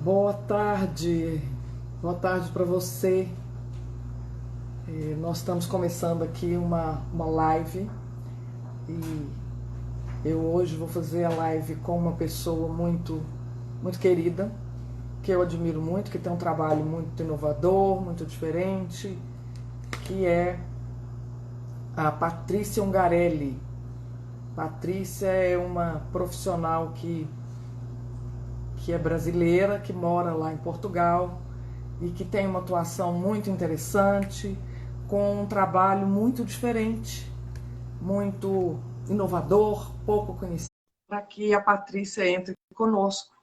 Boa tarde para você. Nós estamos começando aqui uma live e eu hoje vou fazer a live com uma pessoa muito querida, que eu admiro muito, que tem um trabalho muito inovador, muito diferente, que é a Patrícia Ungarelli. Patrícia é uma profissional que é brasileira, que mora lá em Portugal e que tem uma atuação muito interessante, com um trabalho muito diferente, muito inovador, pouco conhecido, para que a Patrícia entre conosco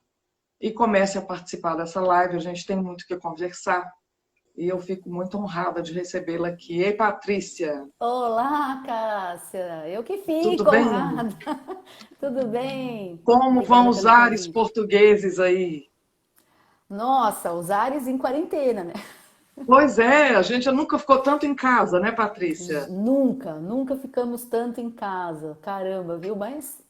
e comece a participar dessa live. A gente tem muito que conversar e eu fico muito honrada de recebê-la aqui. Ei, Patrícia, Olá, Cássia. Eu que tudo fico bem? honrada. Tudo bem? Como vão Obrigada os pelo ares convite. portugueses aí? Nossa, os ares em quarentena, né? Pois é, a gente nunca ficou tanto em casa, né, Patrícia? Nunca ficamos tanto em casa. Caramba, viu? Mas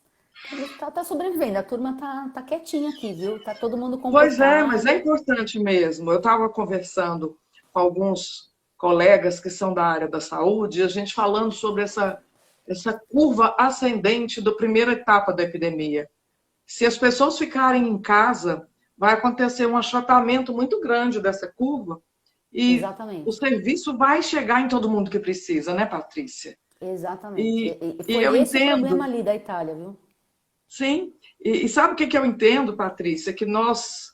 tá sobrevivendo. A turma tá quietinha aqui, viu? Tá todo mundo Pois é, mas é comportado. importante mesmo. Eu estava conversando com alguns colegas que são da área da saúde, e a gente falando sobre essa curva ascendente da primeira etapa da epidemia. Se as pessoas ficarem em casa, vai acontecer um achatamento muito grande dessa curva e o Exatamente. serviço vai chegar em todo mundo que precisa, né, Patrícia? Exatamente. E, E e foi eu esse o problema entendo, ali da Itália, viu? sim, e sabe o que eu entendo, Patrícia? Que nós,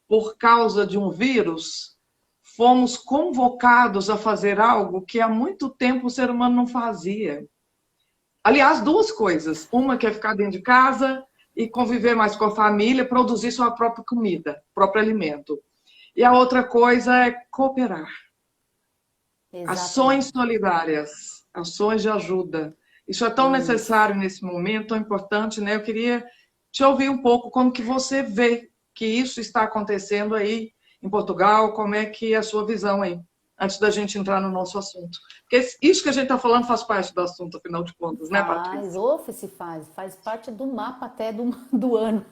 por causa de um vírus, fomos convocados a fazer algo que há muito tempo o ser humano não fazia. Aliás, duas coisas. Uma que é ficar dentro de casa e conviver mais com a família, produzir sua própria comida, próprio alimento. E a outra coisa é cooperar. Ações Exatamente. solidárias, ações de ajuda. Isso é tão Isso. necessário nesse momento, tão importante, né? Eu queria te ouvir um pouco como que você vê que isso está acontecendo aí em Portugal, como é que é a sua visão aí, antes da gente entrar no nosso assunto. Porque isso que a gente está falando faz parte do assunto, afinal de contas, né, Faz, Patrícia? ou se faz parte do mapa até do ano.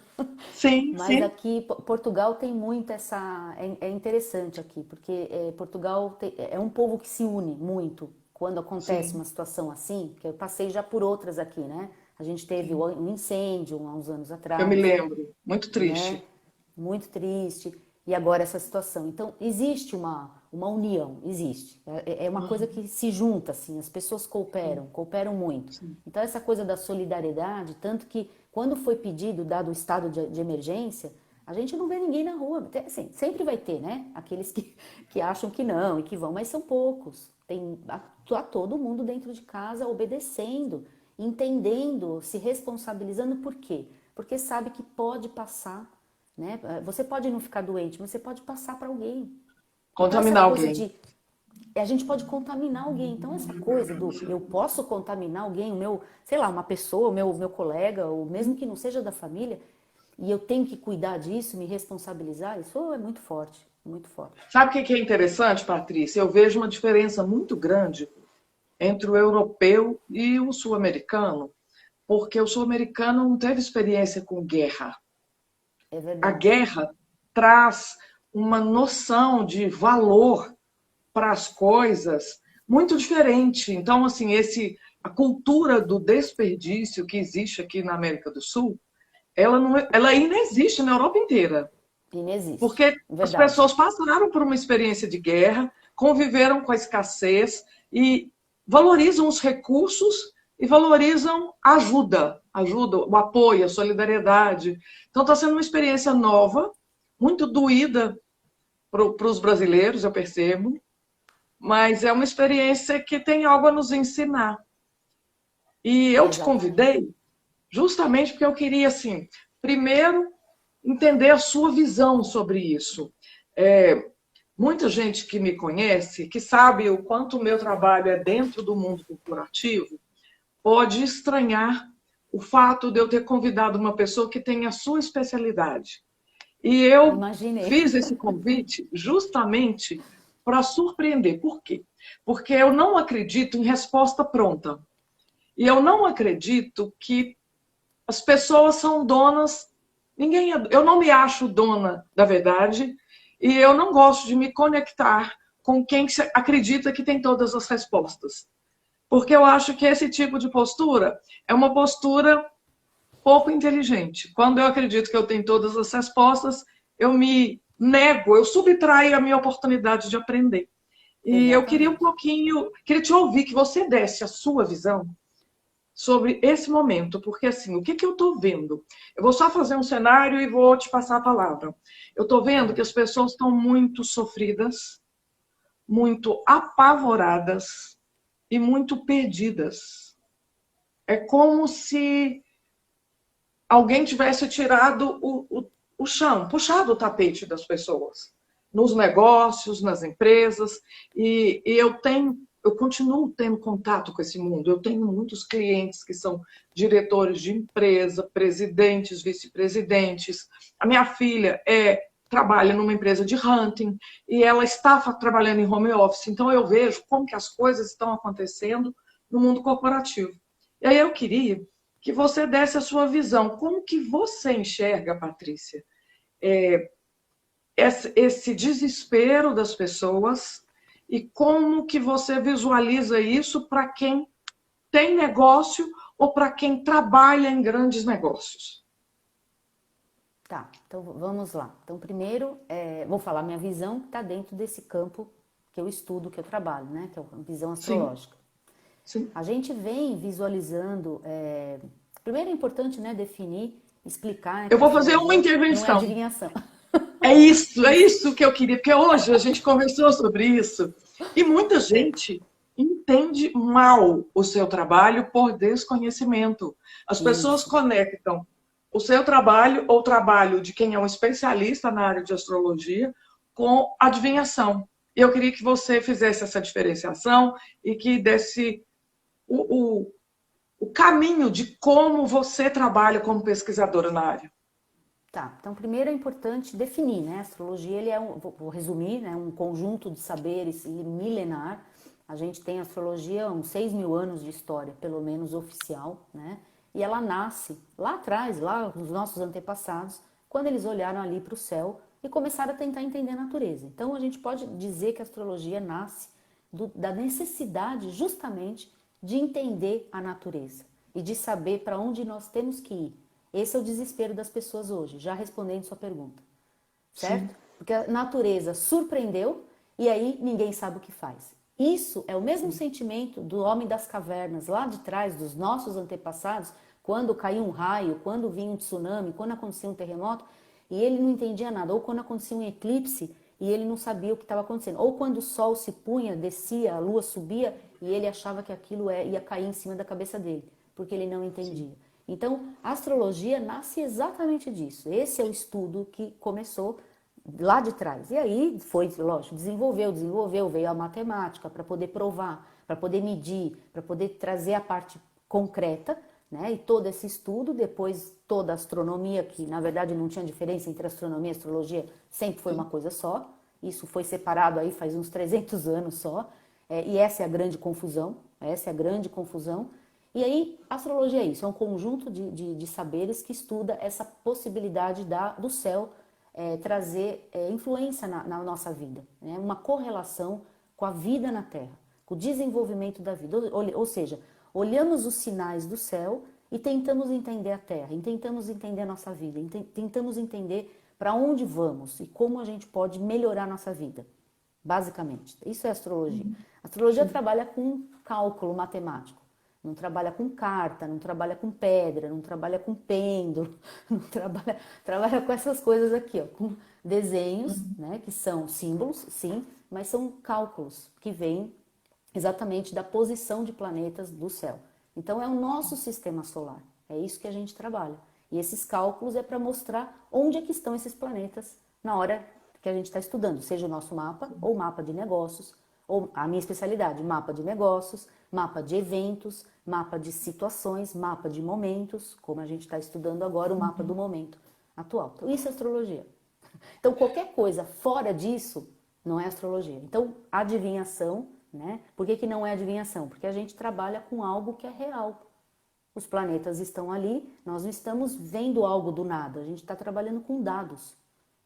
Sim, Mas sim. aqui, Portugal tem muito essa. É interessante aqui, porque Portugal é um povo que se une muito quando acontece uma Sim, situação assim, que eu passei já por outras aqui, né? A gente teve sim. um incêndio há uns anos Eu me atrás, lembro. Muito né? triste. Muito triste. E agora essa situação. Então, existe uma união, existe. É uma coisa Uhum, que se junta, assim, as pessoas sim, cooperam muito. sim, Então, essa coisa da solidariedade, tanto que quando foi pedido, dado o estado de emergência, a gente não vê ninguém na rua. Assim, sempre vai ter, né? Aqueles que acham que não e que vão, mas são poucos. Tá todo mundo dentro de casa obedecendo, entendendo, se responsabilizando. Por quê? Porque sabe que pode passar, né? Você pode não ficar doente, mas você pode passar para alguém. Então essa contaminar coisa alguém. de a gente pode contaminar alguém. Então essa coisa do eu Sim. posso contaminar alguém, o meu, sei lá, uma pessoa, o meu colega, ou mesmo que não seja da família, e eu tenho que cuidar disso, me responsabilizar, isso é muito forte, muito forte. Sabe o que é interessante, Patrícia? Eu vejo uma diferença muito grande entre o europeu e o sul-americano, porque o sul-americano não teve experiência com guerra. É A verdade. guerra traz uma noção de valor para as coisas muito diferente. Então, assim, a cultura do desperdício que existe aqui na América do Sul, ela ainda existe na Europa inteira. Inexiste. Porque as Verdade. pessoas passaram por uma experiência de guerra, conviveram com a escassez e valorizam os recursos e valorizam a ajuda, o apoio, a solidariedade. Então está sendo uma experiência nova, muito doída para os brasileiros, eu percebo, mas é uma experiência que tem algo a nos ensinar. E eu te Exatamente. convidei justamente porque eu queria, assim, primeiro entender a sua visão sobre isso. É, muita gente que me conhece, que sabe o quanto o meu trabalho é dentro do mundo corporativo, pode estranhar o fato de eu ter convidado uma pessoa que tem a sua especialidade. E eu Imaginei. fiz esse convite justamente para surpreender. Por quê? Porque eu não acredito em resposta pronta. E eu não acredito que as pessoas são donas Eu não me acho dona da verdade e eu não gosto de me conectar com quem acredita que tem todas as respostas. Porque eu acho que esse tipo de postura é uma postura pouco inteligente. Quando eu acredito que eu tenho todas as respostas, eu me nego, eu subtraio a minha oportunidade de aprender. E eu queria um Exatamente. pouquinho, queria te ouvir, que você desse a sua visão sobre esse momento, porque assim, o que, que eu estou vendo? Eu vou só fazer um cenário e vou te passar a palavra. Eu estou vendo Tá. que as pessoas estão muito sofridas, muito apavoradas e muito perdidas. É como se alguém tivesse tirado o chão, puxado o tapete das pessoas, nos negócios, nas empresas, e eu continuo tendo contato com esse mundo. Eu tenho muitos clientes que são diretores de empresa, presidentes, vice-presidentes. A minha filha trabalha numa empresa de hunting e ela está trabalhando em home office. Então eu vejo como que as coisas estão acontecendo no mundo corporativo. E aí eu queria que você desse a sua visão. Como que você enxerga, Patrícia, esse desespero das pessoas e como que você visualiza isso para quem tem negócio ou para quem trabalha em grandes negócios? Tá, então vamos lá. Então, primeiro, vou falar minha visão que está dentro desse campo que eu estudo, que eu trabalho, né? Que é a visão Sim, astrológica. sim. A gente vem visualizando. Primeiro é importante, né, definir, explicar, né, Eu que a vou fazer uma astrologia não é intervenção. adivinhação. É isso que eu queria, porque hoje a gente conversou sobre isso e muita gente entende mal o seu trabalho por desconhecimento. As pessoas Isso. conectam o seu trabalho ou o trabalho de quem é um especialista na área de astrologia com adivinhação. E eu queria que você fizesse essa diferenciação e que desse o, o, o caminho de como você trabalha como pesquisadora na área. Tá, então primeiro é importante definir, né? A astrologia, ele é vou resumir, né? Um conjunto de saberes milenar. A gente tem a astrologia uns 6.000 anos de história, pelo menos oficial, né? E ela nasce lá atrás, lá nos nossos antepassados, quando eles olharam ali para o céu e começaram a tentar entender a natureza. Então a gente pode dizer que a astrologia nasce da necessidade justamente de entender a natureza e de saber para onde nós temos que ir. Esse é o desespero das pessoas hoje, já respondendo sua pergunta, Sim, certo? Porque a natureza surpreendeu e aí ninguém sabe o que faz. Isso é o mesmo sim, sentimento do homem das cavernas, lá de trás, dos nossos antepassados, quando caiu um raio, quando vinha um tsunami, quando acontecia um terremoto, e ele não entendia nada, ou quando acontecia um eclipse e ele não sabia o que estava acontecendo, ou quando o sol se punha, descia, a lua subia e ele achava que aquilo ia cair em cima da cabeça dele, porque ele não sim. entendia. Então, a astrologia nasce exatamente disso. Esse é o estudo que começou lá de trás. E aí foi, lógico, desenvolveu, veio a matemática para poder provar, para poder medir, para poder trazer a parte concreta, né? E todo esse estudo, depois toda a astronomia, que na verdade não tinha diferença entre astronomia e astrologia, sempre foi uma Sim. coisa só. Isso foi separado aí faz uns 300 anos só. E essa é a grande confusão, essa é a grande confusão. E aí, a astrologia é isso, é um conjunto de saberes que estuda essa possibilidade do céu trazer influência na nossa vida, né? Uma correlação com a vida na Terra, com o desenvolvimento da vida. Ou seja, olhamos os sinais do céu e tentamos entender a Terra, e tentamos entender a nossa vida, e tentamos entender para onde vamos e como a gente pode melhorar a nossa vida, basicamente. Isso é astrologia. A astrologia Sim. trabalha com cálculo matemático. Não trabalha com carta, não trabalha com pedra, não trabalha com pêndulo, não trabalha com essas coisas aqui, ó, com desenhos, né, que são símbolos, sim, mas são cálculos que vêm exatamente da posição de planetas do céu. Então é o nosso sistema solar, é isso que a gente trabalha. E esses cálculos é para mostrar onde é que estão esses planetas na hora que a gente está estudando, seja o nosso mapa ou mapa de negócios, ou a minha especialidade, mapa de negócios, mapa de eventos, mapa de situações, mapa de momentos, como a gente está estudando agora o mapa do momento atual. Então, isso é astrologia. Então, qualquer coisa fora disso não é astrologia. Então, adivinhação, né? Por que não é adivinhação? Porque a gente trabalha com algo que é real. Os planetas estão ali, nós não estamos vendo algo do nada, a gente está trabalhando com dados.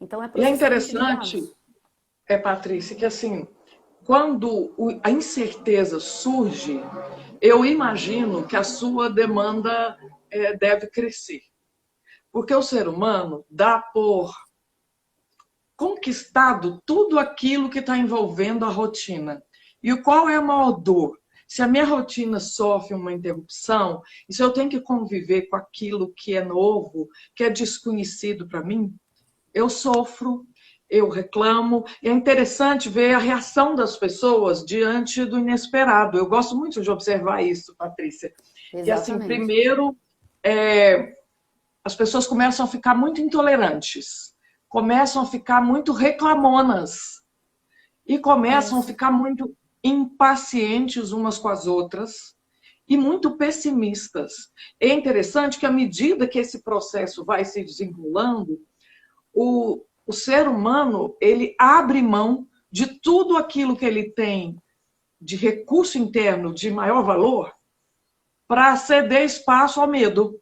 Então é E é processamento de interessante, dados. Patrícia, que assim, quando a incerteza surge, eu imagino que a sua demanda deve crescer. Porque o ser humano dá por conquistado tudo aquilo que está envolvendo a rotina. E qual é a maior dor? Se a minha rotina sofre uma interrupção, e se eu tenho que conviver com aquilo que é novo, que é desconhecido para mim, eu sofro, eu reclamo. E é interessante ver a reação das pessoas diante do inesperado. Eu gosto muito de observar isso, Patrícia. Que, assim, Exatamente. primeiro, as pessoas começam a ficar muito intolerantes, começam a ficar muito reclamonas e começam a Isso. ficar muito impacientes umas com as outras e muito pessimistas. É interessante que, à medida que esse processo vai se desenrolando, o ser humano ele abre mão de tudo aquilo que ele tem de recurso interno de maior valor para ceder espaço ao medo,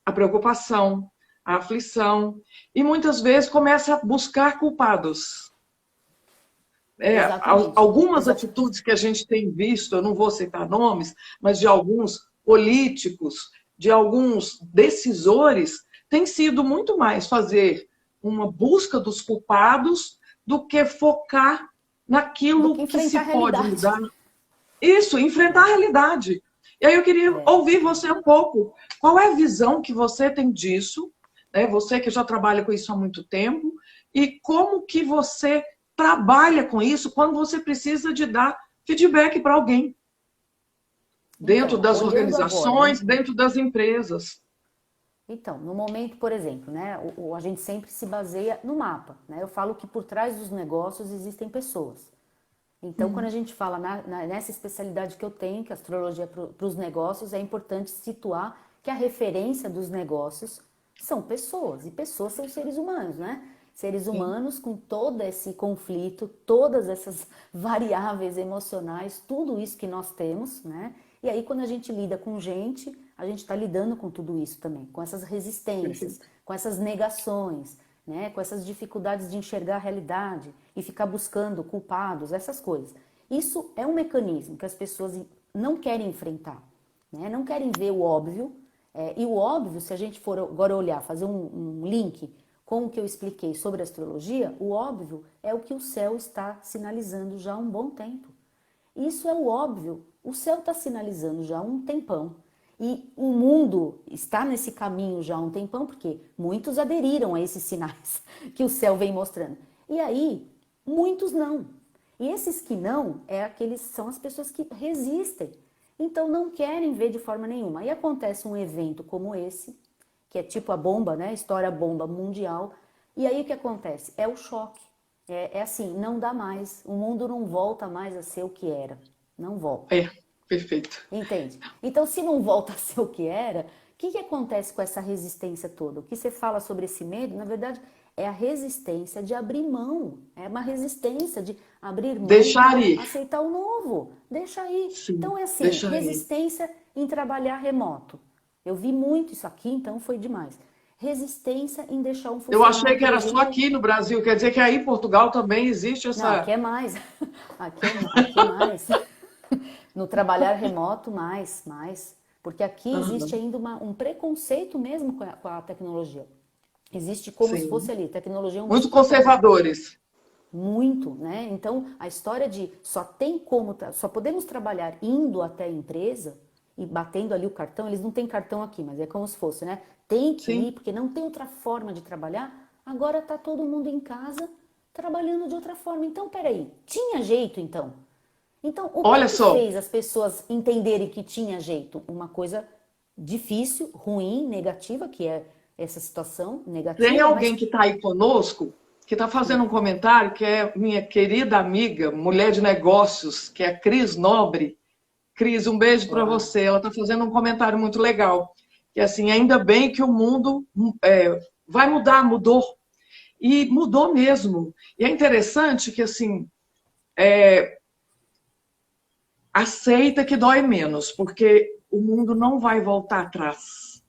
à preocupação, à aflição, e muitas vezes começa a buscar culpados. Exatamente. Algumas atitudes que a gente tem visto, eu não vou citar nomes, mas de alguns políticos, de alguns decisores, tem sido muito mais fazer uma busca dos culpados do que focar Do que naquilo que enfrentar se a pode realidade. mudar. Isso, enfrentar a realidade. E aí eu queria É. ouvir você um pouco. Qual é a visão que você tem disso? Né? Você que já trabalha com isso há muito tempo. E como que você trabalha com isso quando você precisa de dar feedback para alguém? Dentro Então, das olhando agora, né? organizações, dentro das empresas. Então, no momento, por exemplo, né, a gente sempre se baseia no mapa, né? Eu falo que por trás dos negócios existem pessoas. Então, quando a gente fala nessa especialidade que eu tenho, que é a astrologia para os negócios, é importante situar que a referência dos negócios são pessoas, e pessoas são seres humanos, né? Seres Sim. humanos com todo esse conflito, todas essas variáveis emocionais, tudo isso que nós temos, né? E aí, quando a gente lida com gente, a gente está lidando com tudo isso também, com essas resistências, Perfeito. com essas negações, né, com essas dificuldades de enxergar a realidade e ficar buscando culpados, essas coisas. Isso é um mecanismo que as pessoas não querem enfrentar, né, não querem ver o óbvio. E o óbvio, se a gente for agora olhar, fazer um link com o que eu expliquei sobre astrologia, o óbvio é o que o céu está sinalizando já há um bom tempo. Isso é o óbvio, o céu está sinalizando já há um tempão. E o mundo está nesse caminho já há um tempão, porque muitos aderiram a esses sinais que o céu vem mostrando. E aí, muitos não. E esses que não, são as pessoas que resistem. Então não querem ver de forma nenhuma. Aí acontece um evento como esse, que é tipo a bomba, né? História bomba mundial. E aí o que acontece? É o choque. É assim, não dá mais. O mundo não volta mais a ser o que era. Não volta. Perfeito. Entende? Então, se não volta a ser o que era, o que acontece com essa resistência toda? O que você fala sobre esse medo, na verdade, é a resistência de abrir mão. É uma resistência de abrir mão Deixar para ir. aceitar o novo. Deixa aí. Sim, Então, é assim, deixar ir. resistência em trabalhar remoto. Eu vi muito isso aqui, então foi demais. Resistência em deixar um Eu achei funcionário, que por era só exemplo. aqui no Brasil, quer dizer que aí em Portugal também existe Não, aqui essa. é mais. Aqui é mais. No trabalhar remoto, mais. Porque aqui existe Aham, ainda um preconceito mesmo com a tecnologia. Existe como se fosse sim. ali, tecnologia é um Muito escape. conservadores. Muito, né? Então, a história de só podemos trabalhar indo até a empresa e batendo ali o cartão, eles não têm cartão aqui, mas é como se fosse, né? Tem que ir, Sim. porque não tem outra forma de trabalhar. Agora tá todo mundo em casa trabalhando de outra forma. Então, peraí, tinha jeito então? Então, o que Olha que só, fez as pessoas entenderem que tinha jeito? Uma coisa difícil, ruim, negativa, que é essa situação tem negativa, mas alguém que está aí conosco que está fazendo um comentário que é minha querida amiga, mulher de negócios, que é a Cris Nobre. Cris, um beijo para uau, você. Ela está fazendo um comentário muito legal. Que assim, ainda bem que o mundo vai mudar, mudou. E mudou mesmo. E é interessante que assim, aceita que dói menos, porque o mundo não vai voltar atrás.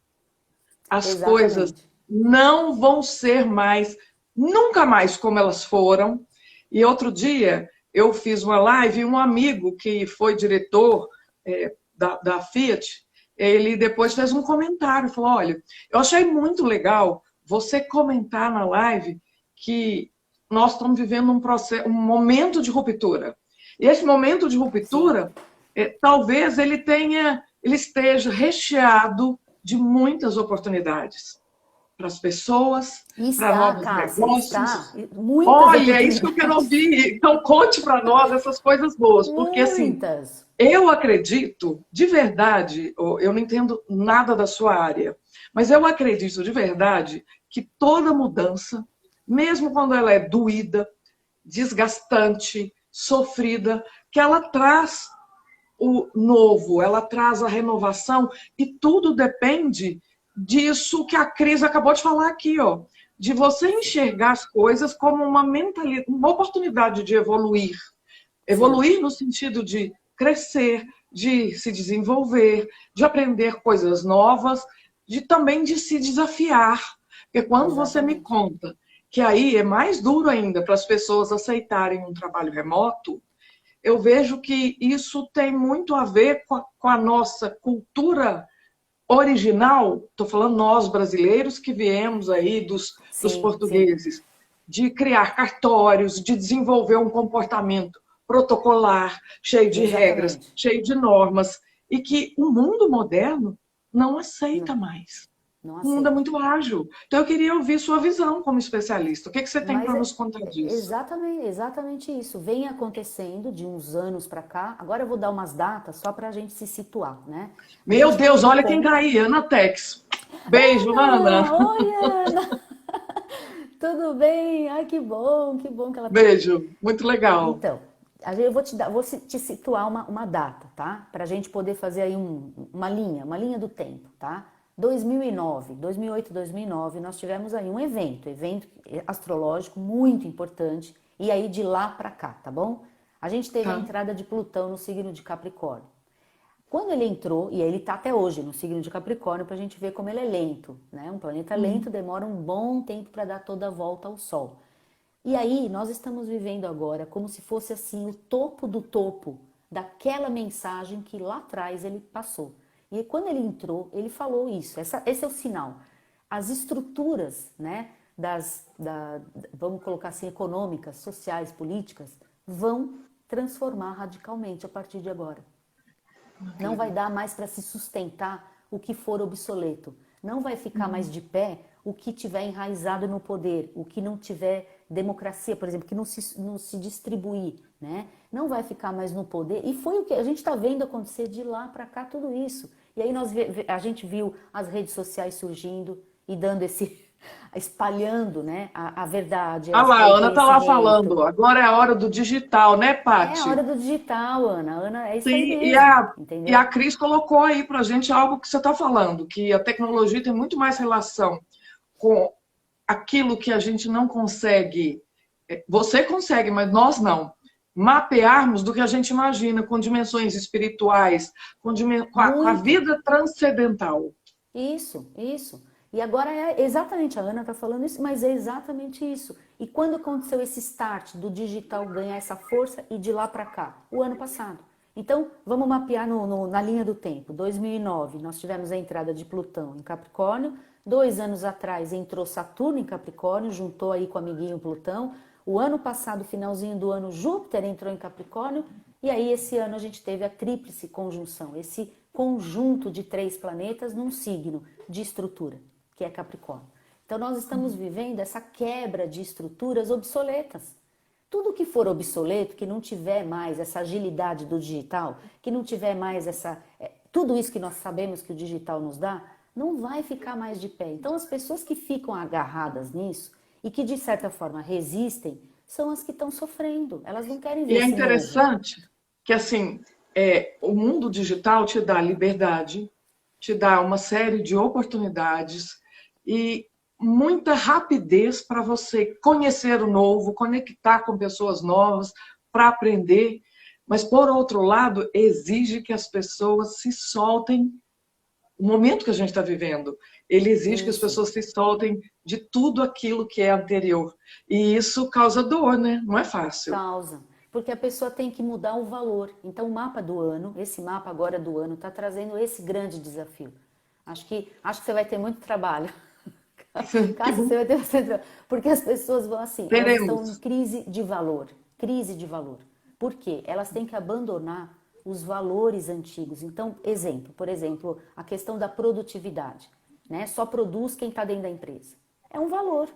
As coisas Exatamente. não vão ser mais, nunca mais como elas foram. E outro dia eu fiz uma live e um amigo que foi diretor da Fiat, ele depois fez um comentário, falou, olha, eu achei muito legal você comentar na live que nós estamos vivendo um momento de ruptura. E esse momento de Sim. ruptura, talvez ele esteja recheado de muitas oportunidades para as pessoas, E para está, novos Cássia, está. negócios. Muitas Olha, é isso que eu quero oportunidades. ouvir. Então, conte para nós essas coisas boas, porque assim, Muitas. eu acredito, de verdade, eu não entendo nada da sua área, mas eu acredito de verdade que toda mudança, mesmo quando ela é doída, desgastante, sofrida, que ela traz o novo, ela traz a renovação e tudo depende disso que a Cris acabou de falar aqui, ó, de você enxergar as coisas como uma mentalidade, uma oportunidade de evoluir. Sim, Evoluir no sentido de crescer, de se desenvolver, de aprender coisas novas, de também de se desafiar. Porque quando você me exatamente. conta que aí é mais duro ainda para as pessoas aceitarem um trabalho remoto, eu vejo que isso tem muito a ver com a nossa cultura original, estou falando nós brasileiros que viemos aí dos Sim, sim, portugueses, de criar cartórios, de desenvolver um comportamento protocolar, cheio de regras, exatamente. cheio de normas, e que o mundo moderno não Não, aceita mais. não O mundo é aceita. muito ágil. Então, eu queria ouvir sua visão como especialista. O que você tem Mas para é nos contar disso? exatamente isso. Vem acontecendo de uns anos para cá. Agora eu vou dar umas datas só para a gente se situar, né? A Meu gente veio Deus, do olha quem está ponto. aí, Ana Tex. Beijo, Ana. Ana! Oi, Ana! Tudo bem? Ai, que bom que ela tá aqui. Beijo, muito legal. Então, eu vou te dar, te situar uma data, tá? Para a gente poder fazer aí uma linha do tempo, tá? 2009, 2008, 2009, nós tivemos aí um evento astrológico muito importante, e aí de lá para cá, tá bom? A gente teve a Tá. entrada de Plutão no signo de Capricórnio. Quando ele entrou, e ele está até hoje no signo de Capricórnio, para a gente ver como ele é lento, né? Um planeta lento Uhum. demora um bom tempo para dar toda a volta ao Sol. E aí, nós estamos vivendo agora como se fosse assim o topo do topo daquela mensagem que lá atrás ele passou. E quando ele entrou, ele falou isso. Esse é o sinal. As estruturas, né, vamos colocar assim, econômicas, sociais, políticas, vão transformar radicalmente a partir de agora. Que Não vai legal. dar mais para se sustentar o que for obsoleto. Não vai ficar mais Uhum. de pé o que tiver enraizado no poder, o que não tiver democracia, por exemplo, que não se distribuir, né? Não vai ficar mais no poder. E foi o que a gente está vendo acontecer de lá para cá, tudo isso. E aí a gente viu as redes sociais surgindo e dando esse, espalhando, né, a verdade, Ah lá, o a Ana tá lá conhecimento. falando. Agora é a hora do digital, né, É a hora Pati? do digital, Ana. Ana, é isso aí Sim, mesmo, e a entendeu? Cris colocou aí pra gente algo que você está falando, que a tecnologia tem muito mais relação com aquilo que a gente não consegue, você consegue, mas nós não, mapearmos do que a gente imagina, com dimensões espirituais, com a Muito. vida transcendental. Isso, isso. E agora é exatamente, a Ana está falando isso, mas é exatamente isso. E quando aconteceu esse start do digital ganhar essa força e de lá para cá? O ano passado. Então, vamos mapear na linha do tempo. 2009, nós tivemos a entrada de Plutão em Capricórnio. 2 anos atrás entrou Saturno em Capricórnio, juntou aí com o amiguinho Plutão. O ano passado, finalzinho do ano, Júpiter entrou em Capricórnio. E aí, esse ano, a gente teve a tríplice conjunção, esse conjunto de 3 planetas num signo de estrutura, que é Capricórnio. Então, nós estamos vivendo essa quebra de estruturas obsoletas. Tudo que for obsoleto, que não tiver mais essa agilidade do digital, que não tiver mais tudo isso que nós sabemos que o digital nos dá, não vai ficar mais de pé. Então, as pessoas que ficam agarradas nisso e que, de certa forma, resistem, são as que estão sofrendo. Elas não querem ver E é esse novo. interessante que, assim, o mundo digital te dá liberdade, te dá uma série de oportunidades e muita rapidez para você conhecer o novo, conectar com pessoas novas, para aprender. mas, por outro lado, exige que as pessoas se soltem. O momento que a gente está vivendo, ele exige que as Isso. pessoas se soltem de tudo aquilo que é anterior. E isso causa dor, né? Não é fácil. Causa. Porque a pessoa tem que mudar o valor. Então, o mapa do ano, esse mapa agora do ano, está trazendo esse grande desafio. Acho que você vai ter muito trabalho. Que Cássio, bom. você vai ter bastante trabalho. Porque as pessoas vão assim, elas estão em Teremos. crise de valor. Crise de valor. Por quê? Elas têm que abandonar os valores antigos. Então, por exemplo, a questão da produtividade, né? Só produz quem está dentro da empresa. É um valor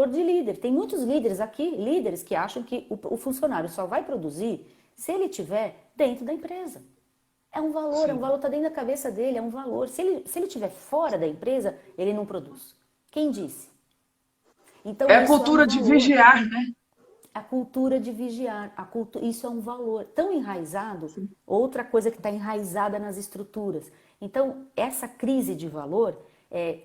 de líder. Tem muitos líderes aqui, líderes que acham que o funcionário só vai produzir se ele estiver dentro da empresa. É um Sim. valor está dentro da cabeça dele, é um valor. Se ele estiver fora da empresa, ele não produz. Quem disse? Então É a isso é um cultura de valor. vigiar, né? A cultura de vigiar, isso é um valor tão enraizado, outra coisa que está enraizada nas estruturas. Então, essa crise de valor,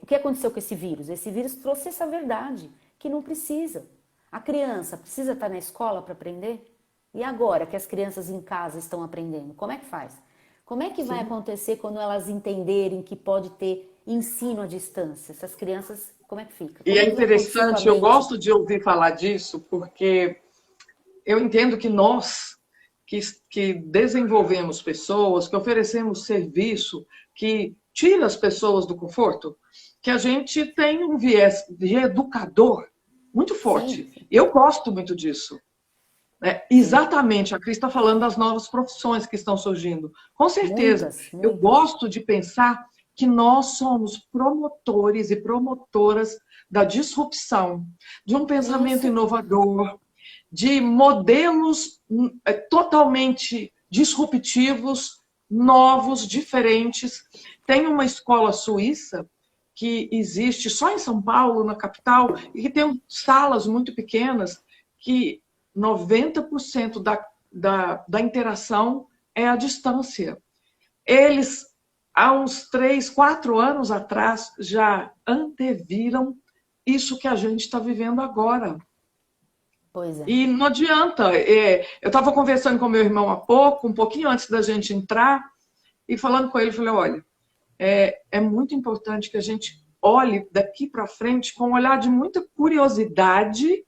o que aconteceu com esse vírus? Esse vírus trouxe essa verdade, que não precisa. A criança precisa estar na escola para aprender? E agora que as crianças em casa estão aprendendo, como é que faz? Como é que vai Sim. acontecer quando elas entenderem que pode ter ensino à distância? Essas crianças, como é que fica? E Como é é que vai acontecer com a interessante, eu mente? gosto de ouvir falar disso, porque eu entendo que nós que desenvolvemos pessoas, que oferecemos serviço, que tira as pessoas do conforto, que a gente tem um viés de educador muito Sim, forte. sim, Eu gosto muito disso. Né? sim. Exatamente, a Cris está falando das novas profissões que estão surgindo. Com certeza, Muitas, eu muitas. gosto de pensar que nós somos promotores e promotoras da disrupção, de um pensamento Isso, inovador, de modelos totalmente disruptivos, novos, diferentes. Tem uma escola suíça que existe só em São Paulo, na capital, e que tem salas muito pequenas que 90% da interação é à distância. Eles, há uns 3, 4 anos atrás, já anteviram isso que a gente está vivendo agora. pois é. E não adianta. Eu estava conversando com meu irmão há pouco, um pouquinho antes da gente entrar, e falando com ele, falei, olha, é muito importante que a gente olhe daqui para frente com um olhar de muita curiosidade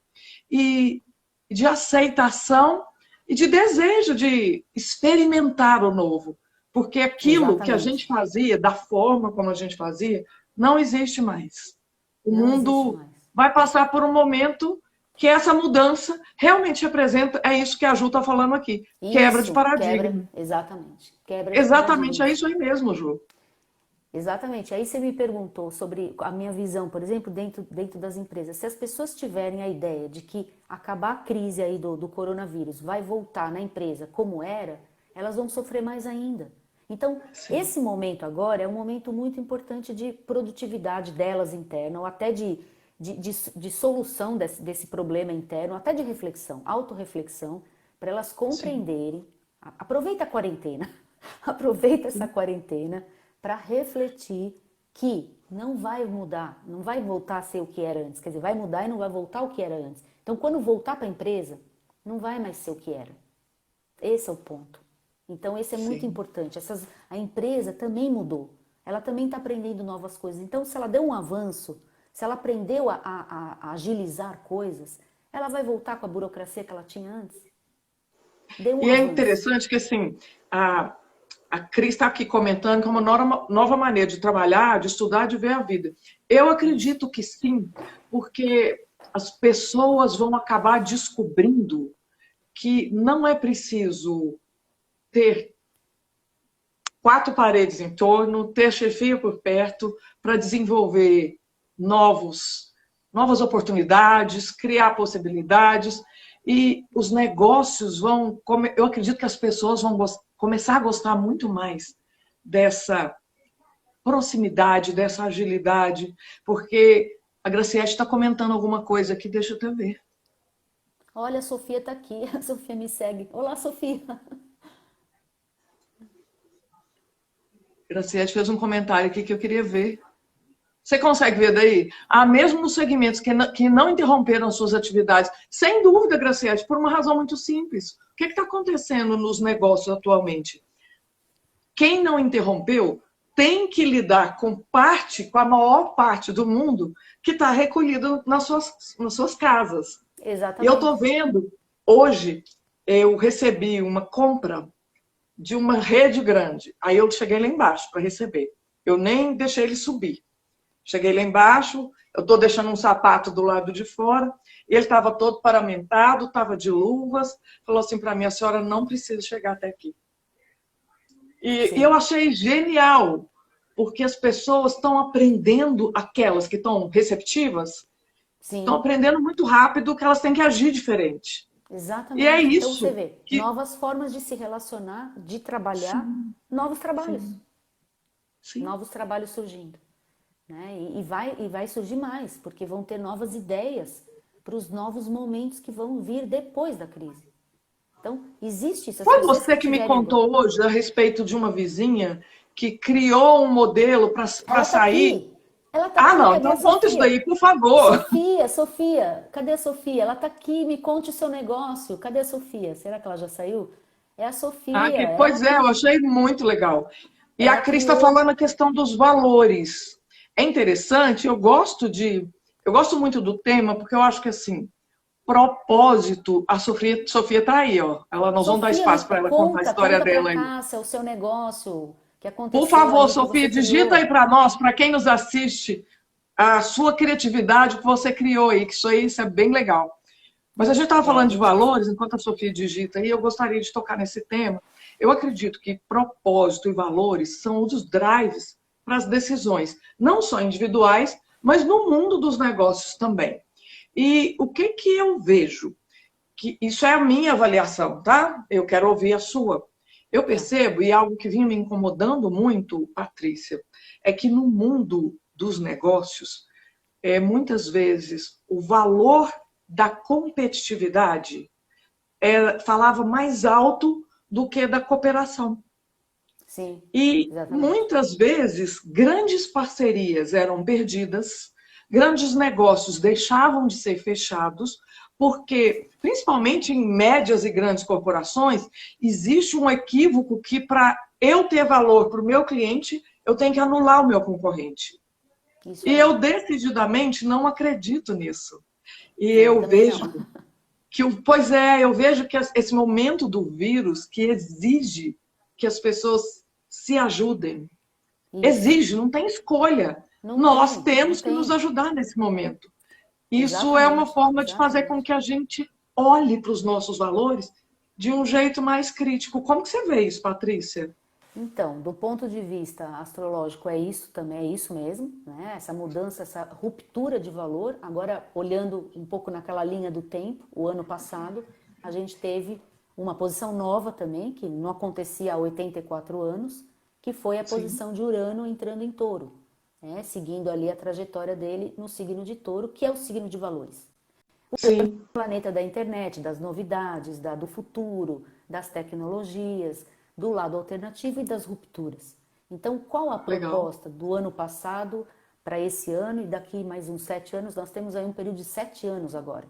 e de aceitação e de desejo de experimentar o novo. Porque aquilo que a gente Exatamente. fazia, da forma como a gente fazia, não existe mais. O Não existe mundo mais. vai passar por um momento que essa mudança realmente representa, é isso que a Ju está falando aqui, quebra de Isso, quebra, paradigma. exatamente. Quebra de Exatamente, é paradigmas. isso aí mesmo, Ju. Exatamente. Aí você me perguntou sobre a minha visão, por exemplo, dentro das empresas. Se as pessoas tiverem a ideia de que acabar a crise aí do coronavírus vai voltar na empresa como era, elas vão sofrer mais ainda. Então, Sim, esse momento agora é um momento muito importante de produtividade delas interna, ou até de solução desse problema interno, até de reflexão, autorreflexão, para elas sim, compreenderem. Aproveita a quarentena, aproveita essa sim, quarentena para refletir que não vai mudar, não vai voltar a ser o que era antes. Quer dizer, vai mudar e não vai voltar o que era antes. Então, quando voltar para a empresa, não vai mais ser o que era. Esse é o ponto. Então, esse é muito sim. importante. A empresa também mudou. Ela também está aprendendo novas coisas. Então, se ela deu um avanço, se ela aprendeu a agilizar coisas, ela vai voltar com a burocracia que ela tinha antes? Deu um E é avanço. interessante que, assim, a Cris está aqui comentando que é uma nova maneira de trabalhar, de estudar, de ver a vida. Eu Isso. acredito que sim, porque as pessoas vão acabar descobrindo que não é preciso ter 4 paredes em torno, ter chefia por perto para desenvolver novas oportunidades, criar possibilidades. E os negócios vão. Eu acredito que as pessoas vão começar a gostar muito mais dessa proximidade, dessa agilidade, porque a Graciete está comentando alguma coisa aqui, deixa eu até ver. Olha, a Sofia está aqui. A Sofia me segue. Olá, Sofia. Graciete fez um comentário aqui que eu queria ver. Você consegue ver daí? Há mesmo nos segmentos que não interromperam suas atividades, sem dúvida, Graciete, por uma razão muito simples. que está acontecendo nos negócios atualmente? Quem não interrompeu tem que lidar com a maior parte do mundo que está recolhido nas suas casas. E eu Exatamente. estou vendo, hoje, eu recebi uma compra de uma rede grande. Aí eu cheguei lá embaixo para receber. Eu nem deixei ele subir. Cheguei lá embaixo, eu estou deixando um sapato do lado de fora, ele estava todo paramentado, estava de luvas, falou assim para mim, a senhora não precisa chegar até aqui. E eu achei genial, porque as pessoas estão aprendendo, aquelas que estão receptivas, estão Sim, aprendendo muito rápido que elas têm que agir diferente. E é exatamente. Então você isso vê que... novas formas de se relacionar, de trabalhar, Sim, novos trabalhos, sim. novos trabalhos surgindo, né? E vai surgir mais, porque vão ter novas ideias para os novos momentos que vão vir depois da crise. Então, existe isso. As Foi pessoas você que que me tiverem agora. contou hoje a respeito de uma vizinha que criou um modelo para Ela tá sair. aqui. Ela tá Ah, aqui. não, Cadê a então conta isso Sofia? daí, por favor. Sofia, Sofia. Cadê a Sofia? Ela tá aqui. Me conte o seu negócio. Cadê a Sofia? Será que ela já saiu? É a Ah, Sofia. pois é, eu achei muito legal. E a Ela Cris está criou. falando a questão dos valores. É interessante, eu gosto muito do tema, porque eu acho que assim, propósito, a Sofia está aí, ó. Nós vamos dar Sofia, me espaço para ela contar a conta, história conta pra dela aí. Cássia o seu negócio que Por aconteceu favor, ali, que você Sofia, digita aí criou. para nós, para quem nos assiste, a sua criatividade que você criou aí, que isso é bem legal. Mas a gente estava É, a falando de gente precisa. valores, enquanto a Sofia digita aí, eu gostaria de tocar nesse tema. Eu acredito que propósito e valores são um dos drives para as decisões, não só individuais, mas no mundo dos negócios também. E o que que eu vejo? Que isso é a minha avaliação, tá? Eu quero ouvir a sua. Eu Tá. percebo, e algo que vinha me incomodando muito, Patrícia, é que no mundo dos negócios, muitas vezes o valor da competitividade falava mais alto do que da cooperação. Sim, E exatamente. muitas vezes grandes parcerias eram perdidas, grandes negócios deixavam de ser fechados, porque, principalmente em médias e grandes corporações, existe um equívoco que, para eu ter valor para o meu cliente, eu tenho que anular o meu concorrente. Isso E aí. eu decididamente não acredito nisso. E É, eu também não. vejo pois é, eu vejo que esse momento do vírus que exige que as pessoas se ajudem. Isso. Exige, não tem escolha. Não Nós tem, não temos que nos tem. ajudar nesse momento. Isso é uma Exatamente, forma de fazer com exatamente. que a gente olhe para os nossos valores de um jeito mais crítico. Como que você vê isso, Patrícia? Então, do ponto de vista astrológico, é isso também, é isso mesmo, né? Essa mudança, essa ruptura de valor. Agora, olhando um pouco naquela linha do tempo, o ano passado, a gente teve uma posição nova também, que não acontecia há 84 anos, que foi a Sim, posição de Urano entrando em Touro, né? Seguindo ali a trajetória dele no signo de Touro, que é o signo de valores. sim, Planeta da internet, das novidades, do futuro, das tecnologias, do lado alternativo e das rupturas. Então, qual a legal. proposta do ano passado para esse ano e daqui mais uns 7 anos? Nós temos aí um período de 7 anos agora,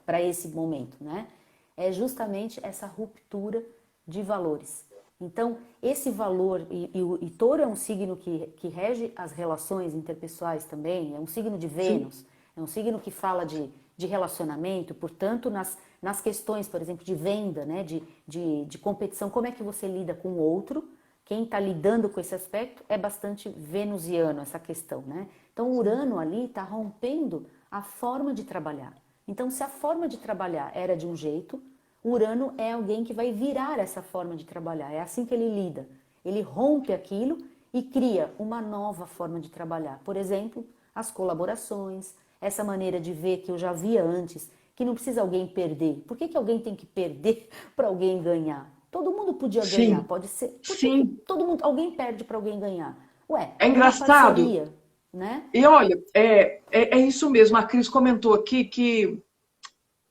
para esse momento, né? É justamente essa ruptura de valores. Então, esse valor, e Touro é um signo que rege as relações interpessoais também, é um signo de Sim, Vênus, é um signo que fala de relacionamento, portanto, nas questões, por exemplo, de venda, né, de competição, como é que você lida com o outro, quem está lidando com esse aspecto é bastante venusiano, essa questão, né? Então, o Urano ali está rompendo a forma de trabalhar. Então, se a forma de trabalhar era de um jeito, Urano é alguém que vai virar essa forma de trabalhar. É assim que ele lida. Ele rompe aquilo e cria uma nova forma de trabalhar. Por exemplo, as colaborações, essa maneira de ver que eu já via antes, que não precisa alguém perder. Por que alguém tem que perder para alguém ganhar? Todo mundo podia ganhar, sim, pode ser. Por que sim. todo mundo, alguém perde para alguém ganhar? Ué, É numa engraçado. parceria, né? E olha, é isso mesmo. A Cris comentou aqui que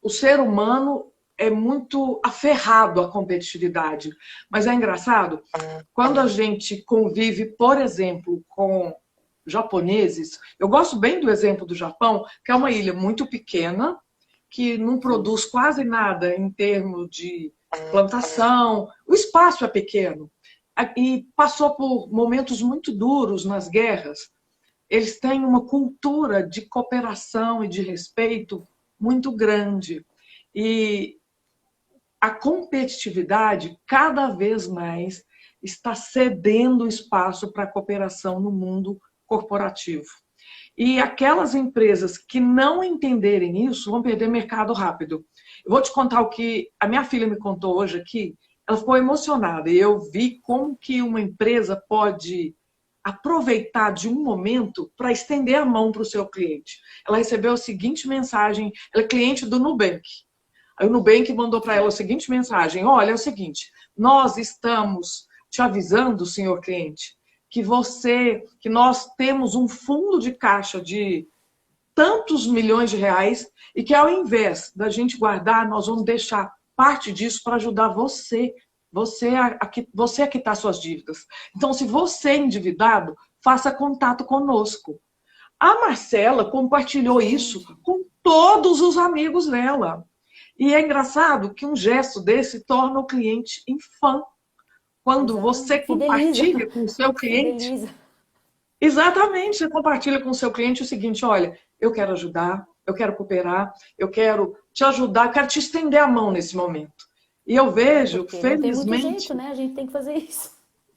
o ser humano é muito aferrado à competitividade. Mas é engraçado, quando a gente convive, por exemplo, com japoneses, eu gosto bem do exemplo do Japão, que é uma ilha muito pequena, que não Sim, produz quase nada em termos de plantação, o espaço é pequeno. E passou por momentos muito duros nas guerras. Eles têm uma cultura de cooperação e de respeito muito grande. E a competitividade, cada vez mais, está cedendo espaço para a cooperação no mundo corporativo. E aquelas empresas que não entenderem isso vão perder mercado rápido. Eu vou te contar o que a minha filha me contou hoje aqui. Ela ficou emocionada e eu vi como que uma empresa pode aproveitar de um momento para estender a mão para o seu cliente. Ela recebeu a seguinte mensagem, ela é cliente do Nubank. Aí o Nubank mandou para ela a seguinte mensagem: olha, é o seguinte, nós estamos te avisando, senhor cliente, que nós temos um fundo de caixa de tantos milhões de reais e que ao invés da gente guardar, nós vamos deixar parte disso para ajudar você. Você a quitar suas dívidas. Então, se você é endividado, faça contato conosco. A Marcela compartilhou isso com todos os amigos dela. E é engraçado que um gesto desse torna o cliente fã. Quando você compartilha com o seu cliente. Fideliza. Exatamente, você compartilha com o seu cliente o seguinte: olha, eu quero ajudar, eu quero cooperar, eu quero te ajudar, eu quero te estender a mão nesse momento. E eu vejo, Porque não tem muito felizmente. jeito, né? A gente tem que fazer isso.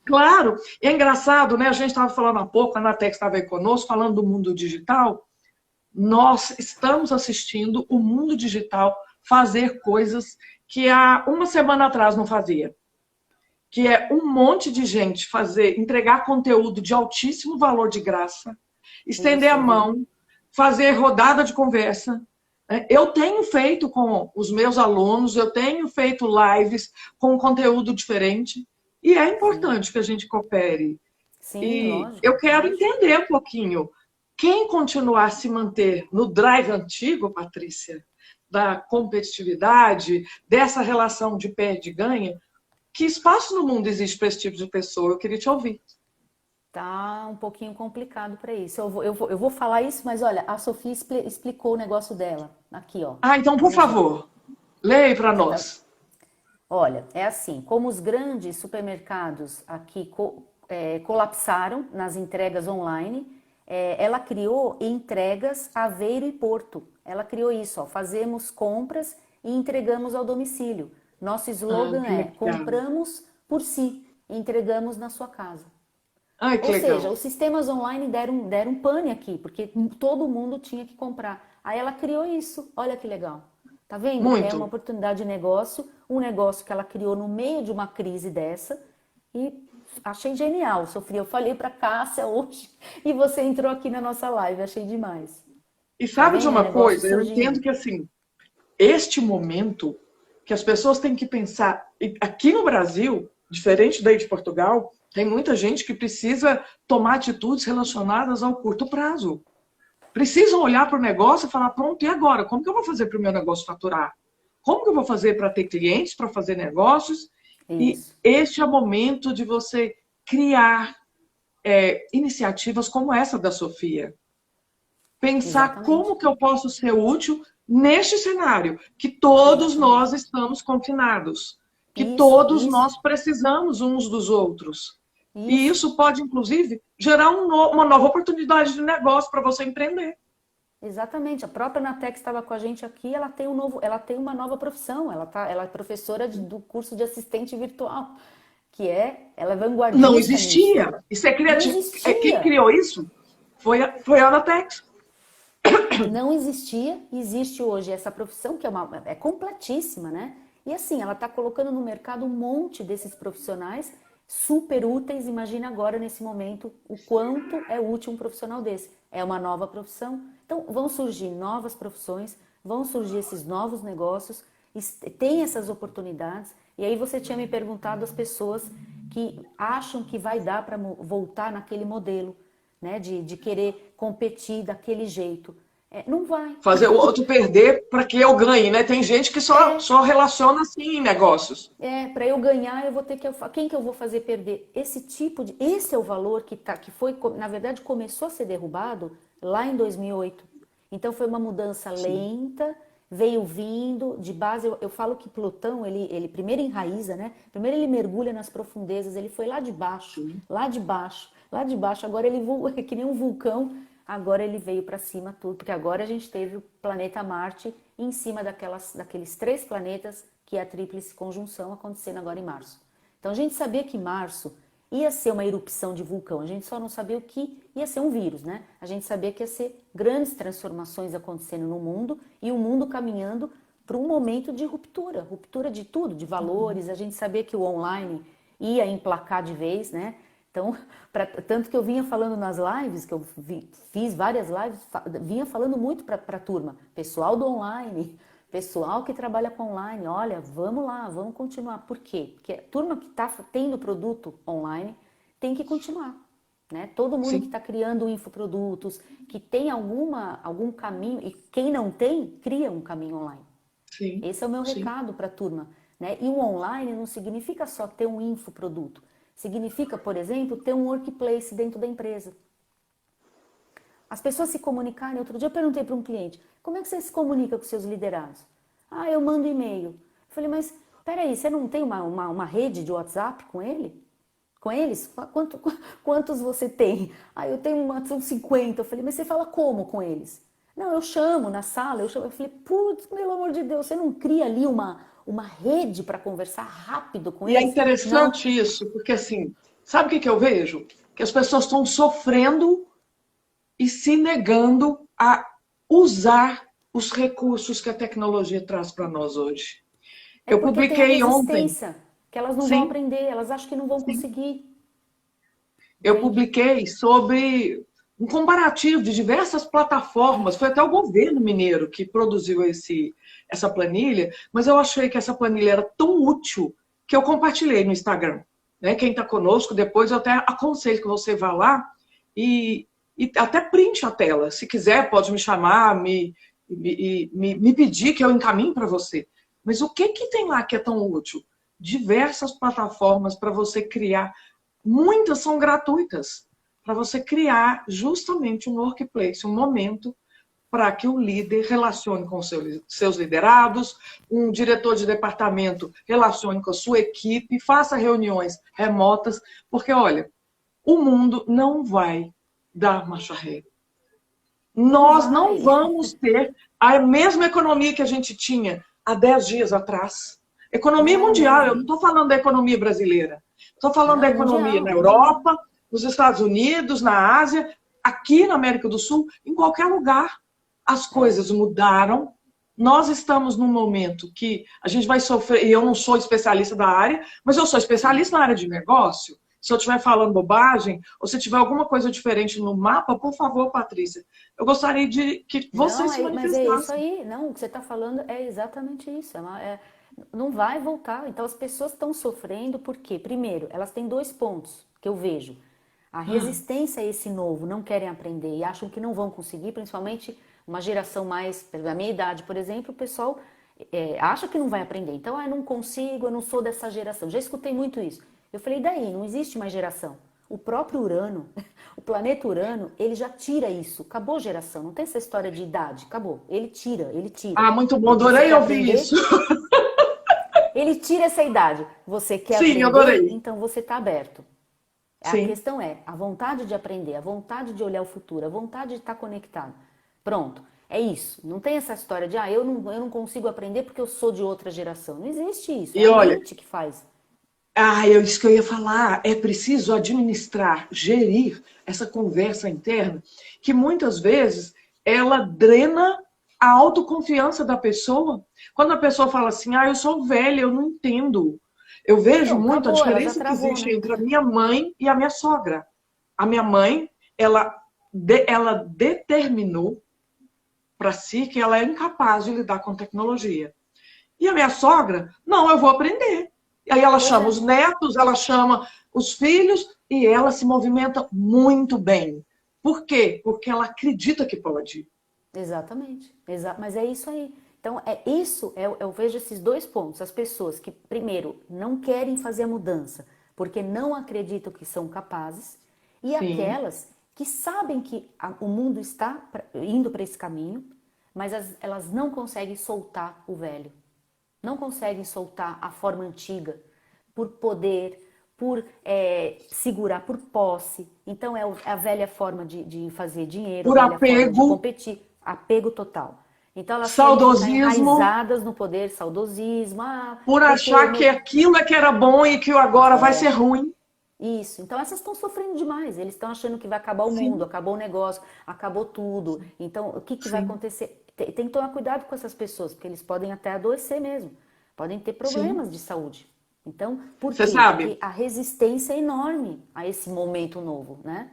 Claro, e é engraçado, né? A gente estava falando há pouco, a Anatex estava aí conosco, falando do mundo digital. Nós estamos assistindo o mundo digital fazer coisas que há uma semana atrás não fazia. Que é um monte de gente entregar conteúdo de altíssimo valor de graça, estender a mão, fazer rodada de conversa. Eu tenho feito com os meus alunos, eu tenho feito lives com conteúdo diferente, e é importante que a gente coopere. Sim, E lógico. eu quero entender um pouquinho. Quem continuar a se manter no drive antigo, Patrícia, da competitividade, dessa relação de perde e ganha, que espaço no mundo existe para esse tipo de pessoa? Eu queria te ouvir. Tá um pouquinho complicado para isso. Eu vou falar isso, mas olha, a Sofia explicou o negócio dela. Aqui, ó. Então, por favor, leia para nós. Olha, é assim, como os grandes supermercados aqui colapsaram nas entregas online, ela criou entregas Aveiro e Porto. Ela criou isso, ó, fazemos compras e entregamos ao domicílio. Nosso slogan é: compramos por si, entregamos na sua casa. Ou seja, os sistemas online deram pane aqui, porque todo mundo tinha que comprar. Aí ela criou isso, olha que legal. Tá vendo? Muito. É uma oportunidade de negócio, um negócio que ela criou no meio de uma crise dessa, e achei genial, Sofia. Eu falei para Cássia hoje e você entrou aqui na nossa live, achei demais. E sabe de uma coisa? Eu surgindo. entendo que assim, este momento que as pessoas têm que pensar, aqui no Brasil, diferente daí de Portugal, tem muita gente que precisa tomar atitudes relacionadas ao curto prazo. Precisam olhar para o negócio e falar: pronto, e agora? Como que eu vou fazer para o meu negócio faturar? Como que eu vou fazer para ter clientes, para fazer negócios? Isso. E este é o momento de você criar iniciativas como essa da Sofia. Pensar Exatamente. como que eu posso ser útil neste cenário, que todos nós estamos confinados, que todos nós precisamos uns dos outros. E isso pode, inclusive, gerar uma nova oportunidade de negócio para você empreender. Exatamente. A própria Anatex estava com a gente aqui, ela tem uma nova profissão. Ela é professora do curso de assistente virtual, ela é vanguardista. Não existia. Nisso. Isso é criativo. Não existia. Quem criou isso foi a Anatex. Não existia, existe hoje essa profissão que é completíssima, né? E assim, ela está colocando no mercado um monte desses profissionais super úteis. Imagina agora, nesse momento, o quanto é útil um profissional desse. É uma nova profissão. Então, vão surgir novas profissões, vão surgir esses novos negócios, tem essas oportunidades. E aí você tinha me perguntado as pessoas que acham que vai dar para voltar naquele modelo, né? De querer competir daquele jeito. Não vai. Fazer o outro perder para que eu ganhe, né? Tem gente que só relaciona assim em negócios. Para eu ganhar, eu vou ter que... Quem que eu vou fazer perder? Esse é o valor que foi, na verdade, começou a ser derrubado lá em 2008. Então foi uma mudança lenta, veio vindo de base. Eu falo que Plutão, ele primeiro enraiza, né? Primeiro ele mergulha nas profundezas, ele foi lá de baixo, Sim, lá de baixo, lá de baixo. Agora ele voa, que nem um vulcão, agora ele veio para cima tudo, porque agora a gente teve o planeta Marte em cima daqueles 3 planetas, que é a tríplice conjunção acontecendo agora em março. Então a gente sabia que março ia ser uma erupção de vulcão, a gente só não sabia o que ia ser um vírus, né? A gente sabia que ia ser grandes transformações acontecendo no mundo e o mundo caminhando para um momento de ruptura, ruptura de tudo, de valores. A gente sabia que o online ia emplacar de vez, né? Então, tanto que eu vinha falando nas lives, que eu fiz várias lives, vinha falando muito para a turma, pessoal do online, pessoal que trabalha com online, olha, vamos lá, vamos continuar. Por quê? Porque a turma que está tendo produto online tem que continuar. Né? Todo mundo que sim, está criando infoprodutos, que tem algum caminho, e quem não tem, cria um caminho online. sim, Esse é o meu sim. recado para a turma. Né? E o online não significa só ter um infoproduto. Significa, por exemplo, ter um workplace dentro da empresa. As pessoas se comunicarem. Outro dia eu perguntei para um cliente, como é que você se comunica com seus liderados? Ah, eu mando e-mail. Eu falei, mas peraí, você não tem uma rede de WhatsApp com ele? Com eles? Quantos você tem? Ah, eu tenho são 50. Eu falei, mas você fala como com eles? Não, eu chamo na sala, eu chamo. Eu falei, putz, pelo amor de Deus, você não cria ali uma rede para conversar rápido com E é eles? Não, interessante isso, porque assim, sabe o que que eu vejo? Que as pessoas estão sofrendo e se negando a usar os recursos que a tecnologia traz para nós hoje. é Eu porque tem a publiquei ontem, resistência, que elas não vão sim, aprender, elas acham que não vão sim, conseguir, eu entende? publiquei sobre um comparativo de diversas plataformas. Foi até o governo mineiro que produziu essa planilha, mas eu achei que essa planilha era tão útil que eu compartilhei no Instagram. Né? Quem está conosco, depois eu até aconselho que você vá lá e, e até print a tela. Se quiser, pode me chamar, me pedir que eu encaminhe para você. Mas o que, que tem lá que é tão útil? Diversas plataformas para você criar. Muitas são gratuitas para você criar justamente um workplace, um momento para que o líder relacione com seus liderados, um diretor de departamento relacione com a sua equipe, faça reuniões remotas, porque, olha, o mundo não vai dar marcha ré. Não Nós não vai. vamos ter a mesma economia que a gente tinha há 10 dias atrás. Economia Não, mundial, eu não. não estou falando da economia brasileira. Estou falando da Não, economia mundial, na mundial. Europa, nos Estados Unidos, na Ásia, aqui na América do Sul, em qualquer lugar. As É. coisas mudaram. Nós estamos num momento que a gente vai sofrer, e eu não sou especialista da área, mas eu sou Sim. especialista na área de negócio. Se eu estiver falando bobagem, ou se tiver alguma coisa diferente no mapa, por favor, Patrícia, eu gostaria de que você Não, se mas é isso manifestasse. aí. Não, o que você está falando é exatamente isso. Não vai voltar. Então as pessoas estão sofrendo porque, primeiro, elas têm 2 pontos que eu vejo. A resistência a esse novo, não querem aprender e acham que não vão conseguir, principalmente uma geração mais, da minha idade, por exemplo, o pessoal acha que não vai aprender. Então, eu não consigo, eu não sou dessa geração. Já escutei muito isso. Eu falei, daí, não existe mais geração. O próprio Urano, o planeta Urano, ele já tira isso. Acabou geração, não tem essa história de idade, acabou. Ele tira, ele tira. Ah, muito bom, Você adorei quer ouvir isso. aprender? Ele tira essa idade. Você quer Sim, aprender? adorei. Então você está aberto. A Sim. questão é a vontade de aprender, a vontade de olhar o futuro, a vontade de estar conectado. Pronto, é isso. Não tem essa história de eu não consigo aprender porque eu sou de outra geração. Não existe isso, é E a olha, mente que faz. eu disse que eu ia falar, é preciso administrar, gerir essa conversa interna, que muitas vezes ela drena a autoconfiança da pessoa. Quando a pessoa fala assim, eu sou velha, eu não entendo. Eu vejo Então, muito a acabou, ela já diferença que travou, existe né? entre a minha mãe e a minha sogra. A minha mãe, ela determinou para si que ela é incapaz de lidar com tecnologia. E a minha sogra, não, eu vou aprender. E aí ela Pois chama é, os netos, ela chama os filhos e ela se movimenta muito bem. Por quê? Porque ela acredita que pode. exatamente. Mas é isso aí. Então, é isso, eu vejo esses 2 pontos. As pessoas que, primeiro, não querem fazer a mudança porque não acreditam que são capazes, e Sim, aquelas que sabem que o mundo está indo para esse caminho, mas elas não conseguem soltar o velho. Não conseguem soltar a forma antiga por poder, por segurar, por posse. Então é a velha forma de fazer dinheiro, a Por velha forma de apego, competir, apego total. Então elas querem ficar saudosismo, enraizadas no poder, saudosismo, por porque achar que aquilo é que era bom e que agora vai ser ruim. isso. Então essas estão sofrendo demais. Eles estão achando que vai acabar o mundo, Sim, acabou o negócio, acabou tudo. Então o que vai sim, acontecer? Tem que tomar cuidado com essas pessoas, porque eles podem até adoecer mesmo, podem ter sim. problemas de saúde. Então, por Você quê? sabe? Porque a resistência é enorme a esse momento novo, né?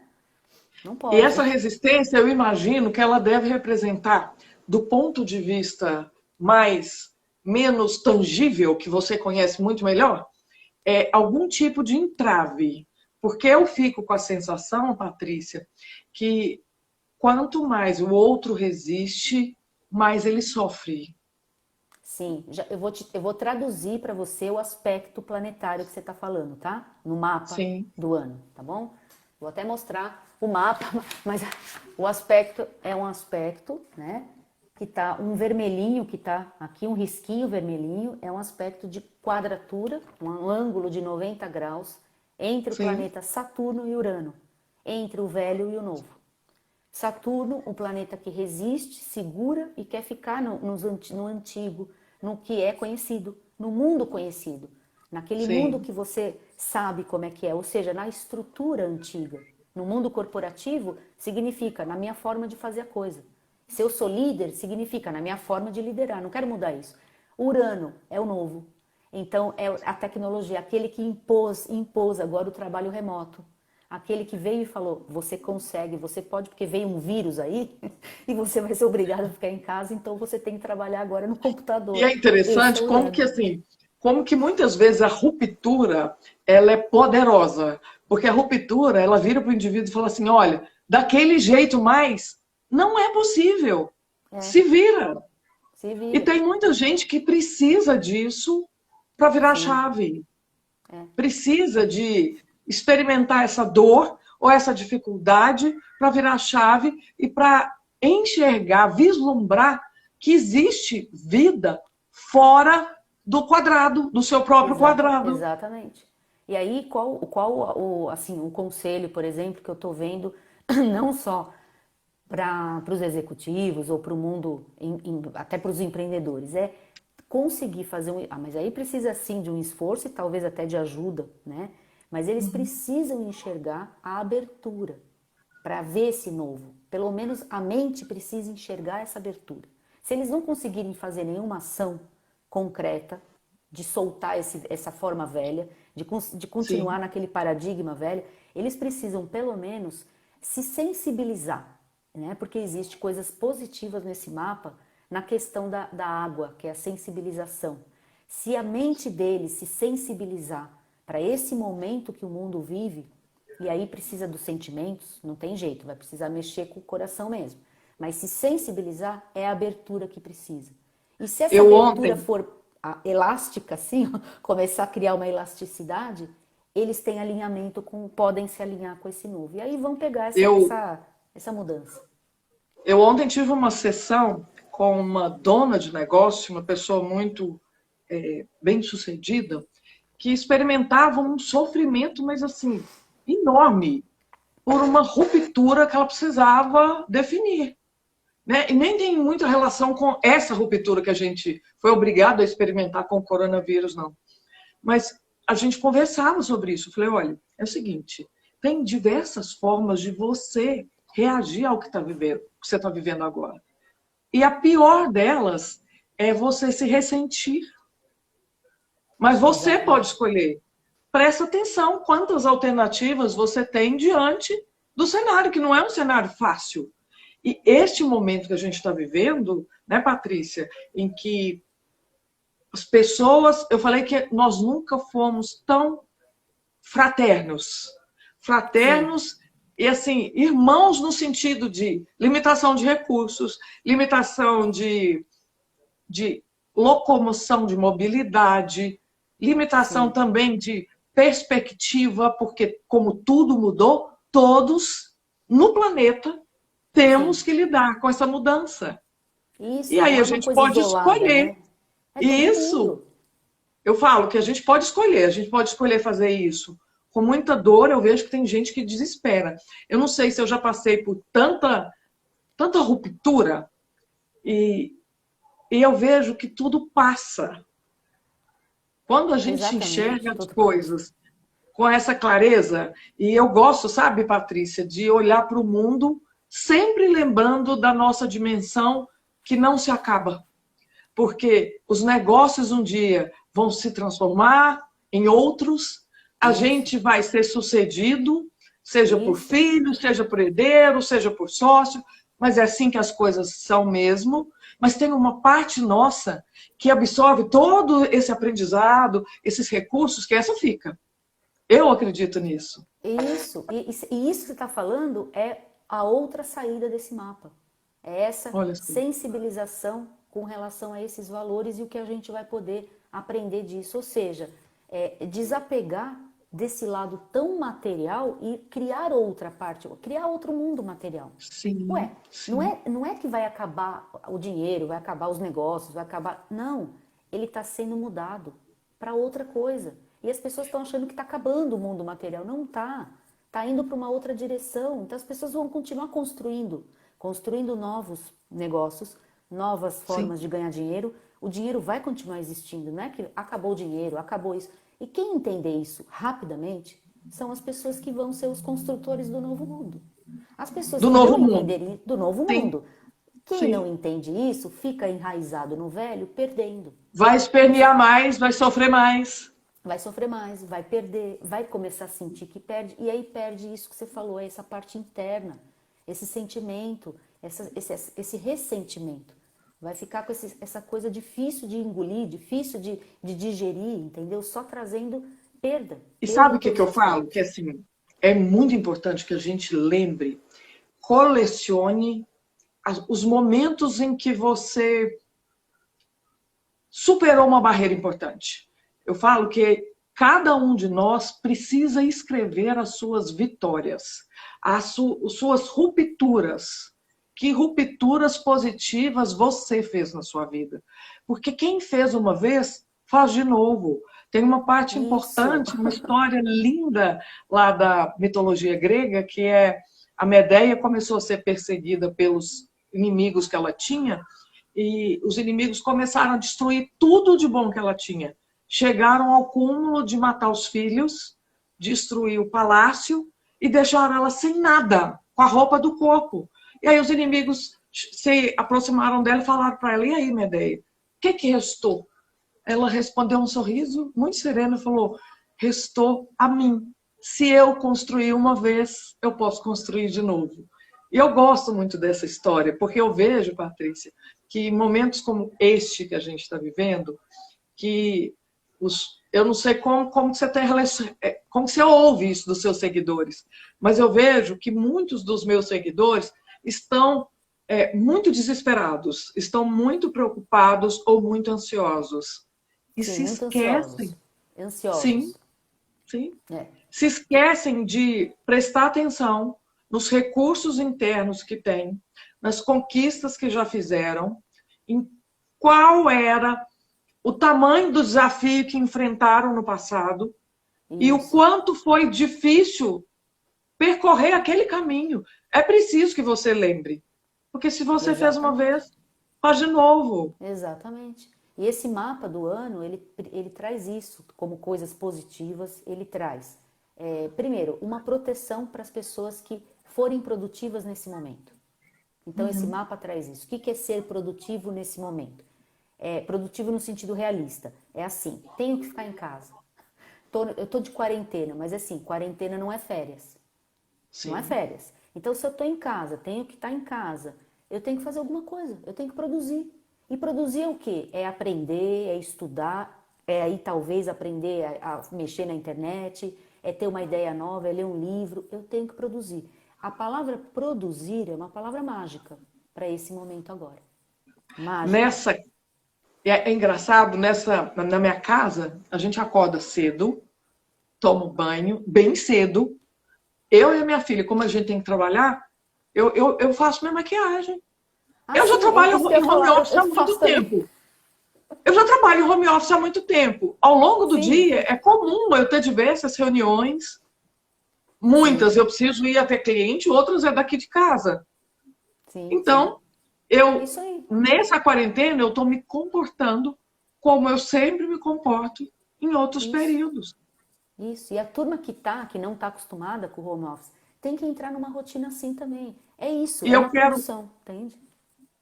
Não E essa pode. resistência, eu imagino que ela deve representar, do ponto de vista mais menos tangível, que você conhece muito melhor, algum tipo de entrave. Porque eu fico com a sensação, Patrícia, que quanto mais o outro resiste, mais ele sofre. Sim, eu vou traduzir para você o aspecto planetário que você está falando, tá? No mapa Sim, do ano, tá bom? Vou até mostrar o mapa, mas o aspecto é um aspecto, né? Que tá um vermelhinho, que tá aqui um risquinho vermelhinho, é um aspecto de quadratura, um ângulo de 90 graus entre o sim, planeta Saturno e Urano, entre o velho e o novo. Saturno, um planeta que resiste, segura e quer ficar no antigo, no que é conhecido, no mundo conhecido, naquele mundo sim, que você sabe como é que é, ou seja, na estrutura antiga. No mundo corporativo, significa na minha forma de fazer a coisa. Se eu sou líder, significa na minha forma de liderar, não quero mudar isso. Urano é o novo. Então, é a tecnologia, aquele que impôs agora o trabalho remoto. Aquele que veio e falou, você consegue, você pode, porque veio um vírus aí e você vai ser obrigado a ficar em casa, então você tem que trabalhar agora no e computador. é Esse é interessante o como que Urano. assim, como que muitas vezes a ruptura ela é poderosa, porque a ruptura ela vira para o indivíduo e fala assim, olha, daquele jeito mais não é possível, É, se vira. se E vira. tem muita gente que precisa disso para virar Sim, chave, é. precisa de experimentar essa dor ou essa dificuldade para virar chave e para enxergar, vislumbrar que existe vida fora do quadrado, do seu próprio quadrado. Exatamente. E aí, assim, o conselho, por exemplo, que eu estou vendo, não só para os executivos ou para o mundo, até para os empreendedores, é conseguir fazer um. Ah, mas aí precisa sim de um esforço e talvez até de ajuda, né? Mas eles precisam enxergar a abertura para ver esse novo. Pelo menos a mente precisa enxergar essa abertura. Se eles não conseguirem fazer nenhuma ação concreta de soltar essa forma velha, de continuar Sim, naquele paradigma velho, eles precisam pelo menos se sensibilizar, né? Porque existe coisas positivas nesse mapa na questão da água, que é a sensibilização. Se a mente deles se sensibilizar para esse momento que o mundo vive, e aí precisa dos sentimentos, não tem jeito, vai precisar mexer com o coração mesmo. Mas se sensibilizar é a abertura que precisa. E se essa eu abertura ontem, for elástica, assim, começar a criar uma elasticidade, eles têm alinhamento podem se alinhar com esse novo. E aí vão pegar eu, essa mudança. eu ontem tive uma sessão com uma dona de negócio, uma pessoa muito bem-sucedida, que experimentava um sofrimento, mas assim, enorme, por uma ruptura que ela precisava definir. Né? E nem tem muita relação com essa ruptura que a gente foi obrigado a experimentar com o coronavírus, não. Mas a gente conversava sobre isso. Eu falei, olha, é o seguinte, tem diversas formas de você reagir ao que que você está vivendo agora. E a pior delas é você se ressentir. Mas você pode Exatamente. escolher. Presta atenção quantas alternativas você tem diante do cenário, que não é um cenário fácil. E este momento que a gente está vivendo, né, Patrícia, em que as pessoas, eu falei que nós nunca fomos tão fraternos. Sim, Fraternos e, assim, irmãos no sentido de limitação de recursos, limitação de locomoção, de mobilidade, limitação sim, também de perspectiva, porque, como tudo mudou, todos no planeta temos sim. que lidar com essa mudança. Isso, E aí não a é uma gente coisa pode isolada, escolher. né? É todo Isso. mundo. Eu falo que a gente pode escolher fazer isso. Com muita dor, eu vejo que tem gente que desespera. Eu não sei se eu já passei por tanta ruptura e, e eu vejo que tudo passa. Quando a gente Exatamente, enxerga as tudo passa. coisas com essa clareza, e eu gosto, sabe, Patrícia, de olhar para o mundo sempre lembrando da nossa dimensão que não se acaba. Porque os negócios um dia vão se transformar em outros, a Isso, gente vai ser sucedido, seja por isso, filho, seja por herdeiro, seja por sócio, mas é assim que as coisas são mesmo. Mas tem uma parte nossa que absorve todo esse aprendizado, esses recursos, que essa fica. Eu acredito nisso. isso. E isso que você está falando é a outra saída desse mapa. É essa Olha só. sensibilização com relação a esses valores e o que a gente vai poder aprender disso. Ou seja, desapegar desse lado tão material e criar outra parte, criar outro mundo material. Sim, Ué, sim, não é que vai acabar o dinheiro, vai acabar os negócios, vai acabar. Não, ele está sendo mudado para outra coisa. E as pessoas estão achando que está acabando o mundo material. Não está. Está indo para uma outra direção. Então as pessoas vão continuar construindo novos negócios, novas sim. formas de ganhar dinheiro. O dinheiro vai continuar existindo. Não é que acabou o dinheiro, acabou isso. E quem entender isso rapidamente são as pessoas que vão ser os construtores do novo mundo. As pessoas Do que novo não mundo. entenderem do novo Sim, mundo. Quem não sim. entende isso fica enraizado no velho, perdendo. Vai Esse espernear mais, vai sofrer mais. vai sofrer mais, vai perder, vai começar a sentir que perde, e aí perde isso que você falou, essa parte interna, esse sentimento, esse ressentimento. Vai ficar com essa coisa difícil de engolir, difícil de digerir, entendeu? Só trazendo perda, E perda sabe em o que que todos os eu falo? Que aspectos. assim, é muito importante que a gente lembre, colecione os momentos em que você superou uma barreira importante. Eu falo que cada um de nós precisa escrever as suas vitórias, as suas rupturas. Que rupturas positivas você fez na sua vida? Porque quem fez uma vez, faz de novo. Tem uma parte Isso, importante, uma história linda lá da mitologia grega, que é a Medeia começou a ser perseguida pelos inimigos que ela tinha, e os inimigos começaram a destruir tudo de bom que ela tinha. Chegaram ao cúmulo de matar os filhos, destruir o palácio e deixaram ela sem nada, com a roupa do corpo. E aí os inimigos se aproximaram dela e falaram para ela: e aí, Medeia, o que restou? Ela respondeu um sorriso muito sereno e falou: restou a mim. Se eu construir uma vez, eu posso construir de novo. E eu gosto muito dessa história, porque eu vejo, Patrícia, que momentos como este que a gente está vivendo, que eu não sei como você tem como você ouve isso dos seus seguidores, mas eu vejo que muitos dos meus seguidores estão muito desesperados, estão muito preocupados ou muito ansiosos. E sim, se muito ansiosos, esquecem, sim, ansiosos, sim, né? se esquecem de prestar atenção nos recursos internos que têm, nas conquistas que já fizeram, em qual era o tamanho do desafio que enfrentaram no passado e o Isso, quanto foi difícil percorrer aquele caminho. É preciso que você lembre, porque se você fez uma exatamente. vez, faz de novo. Exatamente. E esse mapa do ano, ele traz isso como coisas positivas, ele traz, primeiro, uma proteção para as pessoas que forem produtivas nesse momento. Então, esse Uhum. mapa traz isso. O que é ser produtivo nesse momento? É produtivo no sentido realista. É assim, tenho que ficar em casa. Eu tô de quarentena, mas assim, quarentena não é férias. Não é Sim, férias. Então, se eu estou em casa, tenho que estar em casa, eu tenho que fazer alguma coisa, eu tenho que produzir. E produzir é o quê? É aprender, é estudar, é aí talvez aprender a mexer na internet, é ter uma ideia nova, é ler um livro. Eu tenho que produzir. A palavra produzir é uma palavra mágica para esse momento agora. Mágica. nessa é engraçado, na minha casa, a gente acorda cedo, toma banho bem cedo. Eu e a minha filha, como a gente tem que trabalhar, eu faço minha maquiagem. Ah, Eu já sim, trabalho isso que eu em ia home falar, office há eu muito faço também. tempo. Eu já trabalho em home office há muito tempo. Ao longo do Sim, dia, é comum eu ter diversas reuniões. sim, Muitas eu preciso ir até cliente, outras é daqui de casa. sim, sim. Então, eu, Isso aí. nessa quarentena, eu estou me comportando como eu sempre me comporto em outros Isso. períodos. Isso. E a turma que não está acostumada com o home office, tem que entrar numa rotina assim também. É isso, E é uma condução, entende?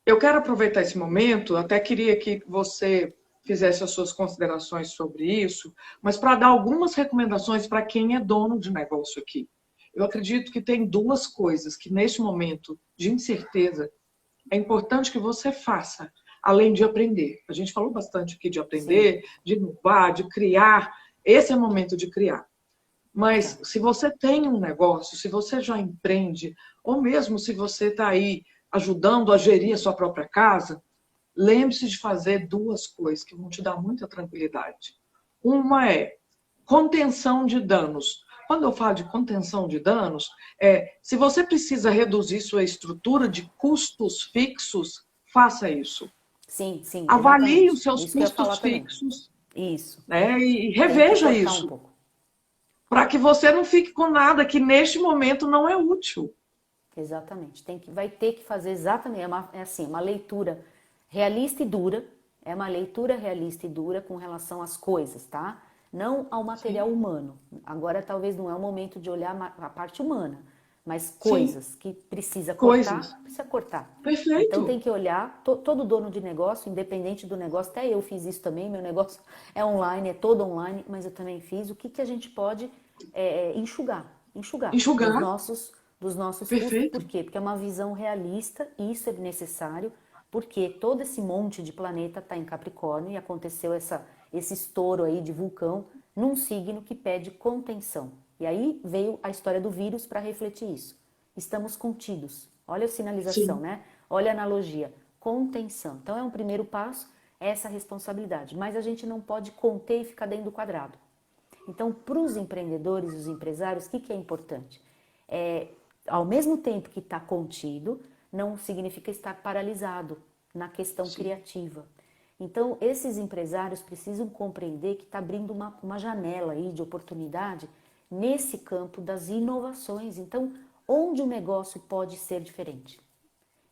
eu quero aproveitar esse momento, até queria que você fizesse as suas considerações sobre isso, mas para dar algumas recomendações para quem é dono de negócio aqui. Eu acredito que tem duas coisas que, neste momento de incerteza, é importante que você faça, além de aprender. A gente falou bastante aqui de Sim, aprender, de inovar, de criar. Esse é o momento de criar. Mas tá. se você tem um negócio, se você já empreende, ou mesmo se você está aí ajudando a gerir a sua própria casa, lembre-se de fazer duas coisas que vão te dar muita tranquilidade. Uma é contenção de danos. Quando eu falo de contenção de danos, se você precisa reduzir sua estrutura de custos fixos, faça isso. Sim, sim, Avalie exatamente. os É seus isso que eu ia falar custos também. fixos, Isso. né, e Tem que reveja cortar um isso, pouco. para que você não fique com nada que neste momento não é útil. Exatamente. Vai ter que fazer exatamente, é assim, uma leitura realista e dura, é uma leitura realista e dura com relação às coisas, tá? Não ao material Sim, humano. Agora talvez não é o momento de olhar a parte humana, mas sim, coisas que coisas. precisa cortar. Então Perfeito. tem que olhar, todo dono de negócio, independente do negócio, até eu fiz isso também, meu negócio é online, é todo online, mas eu também fiz, o que, que a gente pode enxugar Enxugar. dos nossos custos. Perfeito. Por quê? Porque é uma visão realista e isso é necessário, porque todo esse monte de planeta está em Capricórnio e aconteceu esse estouro aí de vulcão num signo que pede contenção. E aí veio a história do vírus para refletir isso. Estamos contidos. Olha a sinalização, Sim. né? Olha a analogia. Contenção. Então é um primeiro passo, é essa responsabilidade. Mas a gente não pode conter e ficar dentro do quadrado. Então, para os empreendedores e os empresários, o que é importante? Ao mesmo tempo que está contido, não significa estar paralisado na questão Sim. criativa. Então, esses empresários precisam compreender que está abrindo uma janela aí de oportunidade nesse campo das inovações. Então, onde o negócio pode ser diferente?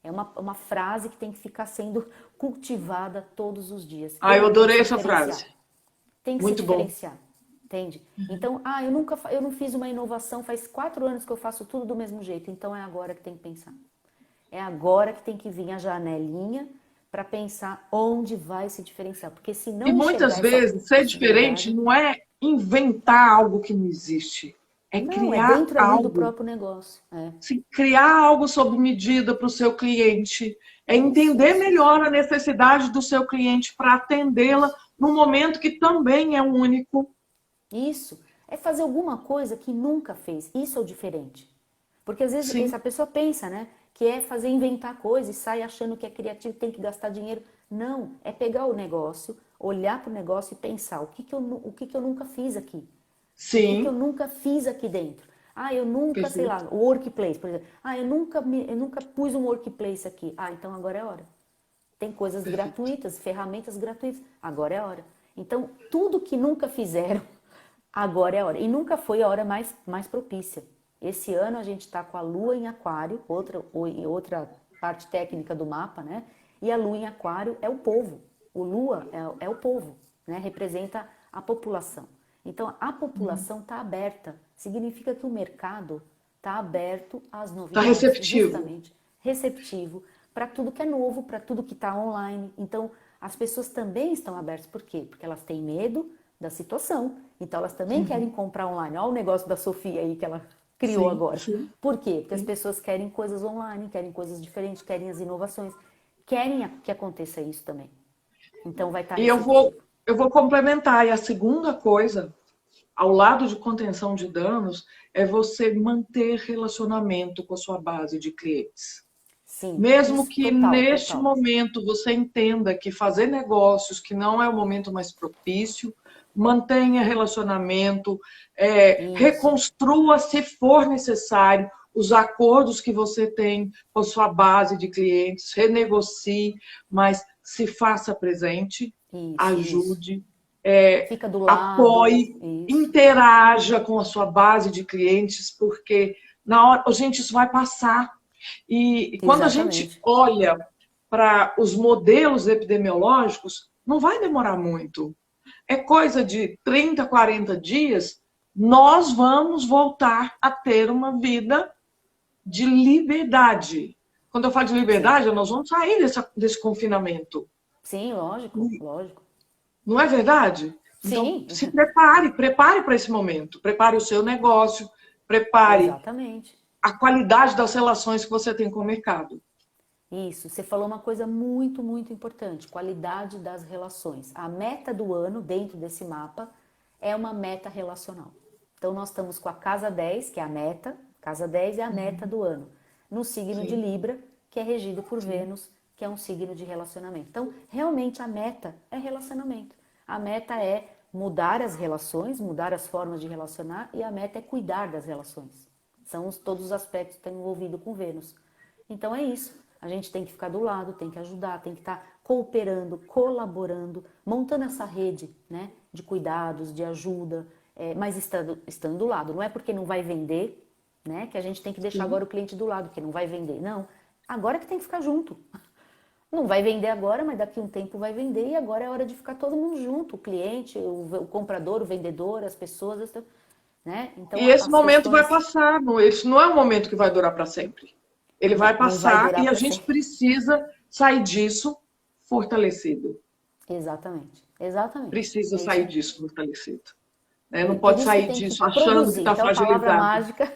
É uma frase que tem que ficar sendo cultivada todos os dias. Ah, eu Eu vou adorei se essa diferenciar. frase. Tem que se Muito bom. diferenciar, entende? Então, eu não fiz uma inovação, faz 4 anos que eu faço tudo do mesmo jeito, então é agora que tem que pensar. É agora que tem que vir a janelinha para pensar onde vai se diferenciar, porque se E não muitas enxergar essa vezes ser diferente possibilidade, não é inventar algo que não existe, é não, é criar dentro ali do algo. próprio negócio. Se criar algo sob medida para o seu cliente, é entender Isso. melhor a necessidade do seu cliente para atendê-la Isso. num momento que também é único. Isso é fazer alguma coisa que nunca fez. Isso é o diferente. Porque às vezes Sim, essa pessoa pensa, né, que é fazer inventar coisas e sai achando que é criativo, tem que gastar dinheiro. Não, é pegar o negócio, olhar para o negócio e pensar o que que eu nunca fiz aqui? O que que eu sim, nunca fiz aqui dentro? Ah, eu nunca, sei perfeito, lá, o workplace, por exemplo. Ah, eu nunca pus um workplace aqui. Ah, então agora é a hora. Tem coisas perfeito. gratuitas, ferramentas gratuitas. Agora é a hora. Então, tudo que nunca fizeram, agora é a hora. E nunca foi a hora mais propícia. Esse ano a gente está com a Lua em Aquário, outra parte técnica do mapa, né? E a Lua em Aquário é o povo. O Lua é o povo, né? Representa a população. Então, a população está aberta. Significa que o mercado está aberto às Está novidades, receptivo. justamente receptivo para tudo que é novo, para tudo que está online. Então, as pessoas também estão abertas. Por quê? Porque elas têm medo da situação. Então, elas também querem comprar online. Olha o negócio da Sofia aí que ela criou Sim, agora. sim, Por quê? Porque as sim. pessoas querem coisas online, querem coisas diferentes, querem as inovações, querem que aconteça isso também. Então, vai estar E eu vou, receptivo. eu vou complementar. E a segunda coisa, ao lado de contenção de danos, é você manter relacionamento com a sua base de clientes. Sim, Mesmo isso, que total, neste total. momento você entenda que fazer negócios, que não é o momento mais propício, mantenha relacionamento, Isso, reconstrua se for necessário. os acordos que você tem com a sua base de clientes, renegocie, mas se faça presente, Isso, ajude, fica do lado. apoie, Isso. interaja com a sua base de clientes, porque na hora, gente, isso vai passar. E quando a gente Exatamente. olha para os modelos epidemiológicos, não vai demorar muito. É coisa de 30, 40 dias, nós vamos voltar a ter uma vida de liberdade. Quando eu falo de liberdade, nós vamos sair desse confinamento. Sim, lógico, lógico. Não é verdade? Então, Sim, se prepare para esse momento. Prepare o seu negócio, prepare exatamente. a qualidade das relações que você tem com o mercado. Isso, você falou uma coisa muito, muito importante, qualidade das relações. A meta do ano, dentro desse mapa, é uma meta relacional. Então, nós estamos com a casa 10, que é a meta, casa 10 é a meta do ano, no signo de Libra, que é regido por Vênus, que é um signo de relacionamento. Então, realmente a meta é relacionamento. A meta é mudar as relações, mudar as formas de relacionar, e a meta é cuidar das relações. São todos os aspectos que estão envolvidos com Vênus. Então é isso. A gente tem que ficar do lado, tem que ajudar, tem que estar cooperando, colaborando, montando essa rede, né, de cuidados, de ajuda, mas estando do lado. Não é porque não vai vender, né, que a gente tem que deixar agora o cliente do lado, que não vai vender. Não, agora que tem que ficar junto. Não vai vender agora, mas daqui a um tempo vai vender e agora é hora de ficar todo mundo junto, o cliente, o comprador, o vendedor, as pessoas, né? Então, E esse momento vai questões... passar, esse não é um momento que vai durar para sempre. Ele vai Não vai passar durar e a para gente sempre. precisa sair disso fortalecido. Exatamente, exatamente. Precisa sair disso fortalecido. Né? Não E por pode isso que sair tem que disso achando que produzir. está Então, a palavra fragilizado. mágica,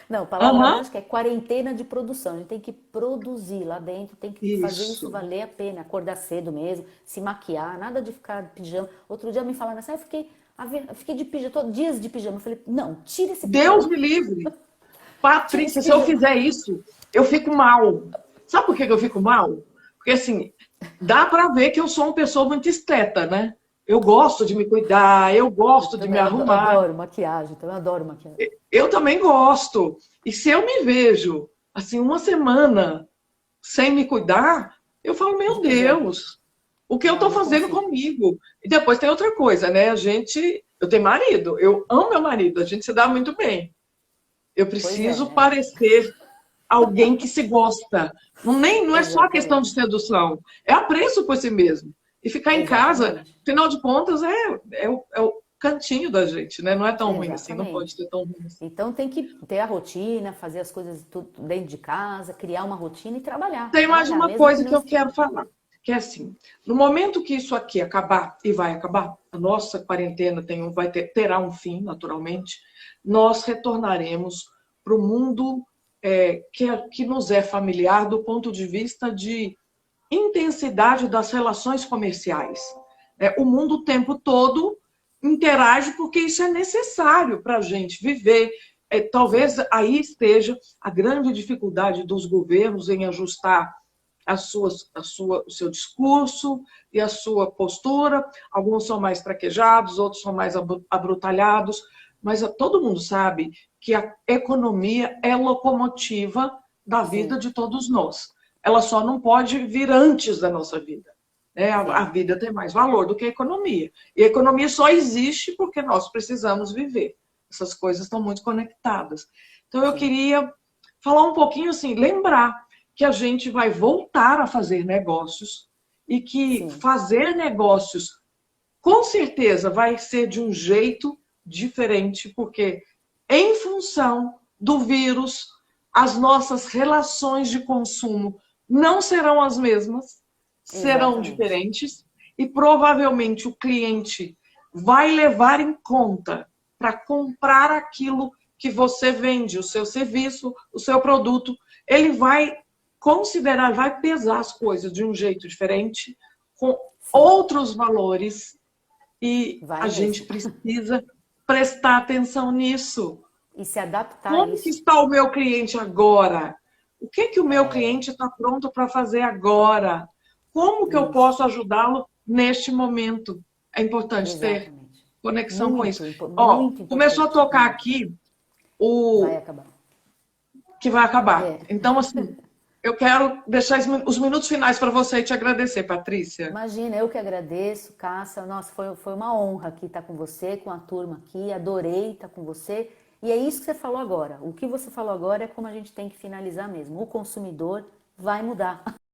não, a palavra Aham, mágica é quarentena de produção. A gente tem que produzir lá dentro, tem que fazer isso isso. valer a pena, acordar cedo mesmo, se maquiar, nada de ficar de pijama. Outro dia me falaram assim, eu fiquei de pijama, dias de pijama. Eu falei, não, tira esse Deus pijama, me livre. tira esse Patrícia, se eu pijama. fizer isso, eu fico mal. Sabe por que eu fico mal? Porque, assim, dá para ver que eu sou uma pessoa muito esteta, né? Eu gosto de me cuidar, eu Eu gosto de me também arrumar. adoro maquiagem, também adoro maquiagem. Eu também gosto. E se eu me vejo, assim, uma semana sem me cuidar, eu falo, De meu pijama. Deus, o que eu Não, estou não fazendo consigo. comigo? E depois tem outra coisa, né? Eu tenho marido, eu amo meu marido, a gente se dá muito bem. Eu Pois é, preciso né? parecer alguém que se gosta. Não é só questão de Exatamente. sedução, é apreço por si mesmo. E ficar em casa, Exatamente. afinal de contas, é o cantinho da gente, né? Não é tão ruim assim, não pode Exatamente. ser tão ruim assim. Então tem que ter a rotina, fazer as coisas tudo dentro de casa, criar uma rotina e trabalhar, Tem mais trabalhar, uma mesmo que coisa não que eu esteja. quero falar, que é assim, no momento que isso aqui acabar, e vai acabar, a nossa quarentena terá um fim, naturalmente, nós retornaremos para o mundo que nos é familiar do ponto de vista de intensidade das relações comerciais. O mundo o tempo todo interage porque isso é necessário para a gente viver. Talvez aí esteja a grande dificuldade dos governos em ajustar o seu discurso e a sua postura. Alguns são mais traquejados, outros são mais abrutalhados, mas todo mundo sabe que a economia é locomotiva da vida Sim, de todos nós. Ela só não pode vir antes da nossa vida. A sim, vida tem mais valor do que a economia. E a economia só existe porque nós precisamos viver. Essas coisas estão muito conectadas. Então, eu sim, queria falar um pouquinho assim, lembrar que a gente vai voltar a fazer negócios e que sim, fazer negócios, com certeza, vai ser de um jeito diferente, porque em função do vírus, as nossas relações de consumo não serão as mesmas, serão exatamente. diferentes e provavelmente o cliente vai levar em conta para comprar aquilo que você vende, o seu serviço, o seu produto, ele vai considerar, vai pesar as coisas de um jeito diferente, com Sim, outros valores, e a vai gente mesmo. precisa prestar atenção nisso. E se adaptar a Como que isso. está o meu cliente agora? O que que o meu cliente está pronto para fazer agora? Como que eu Isso, posso ajudá-lo neste momento? É importante ter exatamente. conexão com isso. Ó, Muito começou a importante, tocar muito. aqui Vai o, acabar. que vai acabar. É. Então, assim, eu quero deixar os minutos finais para você e te agradecer, Patrícia. Imagina, eu que agradeço, Cássia. Nossa, foi uma honra aqui estar com você, com a turma aqui. Adorei estar com você. E é isso que você falou agora. O que você falou agora é como a gente tem que finalizar mesmo. O consumidor vai mudar.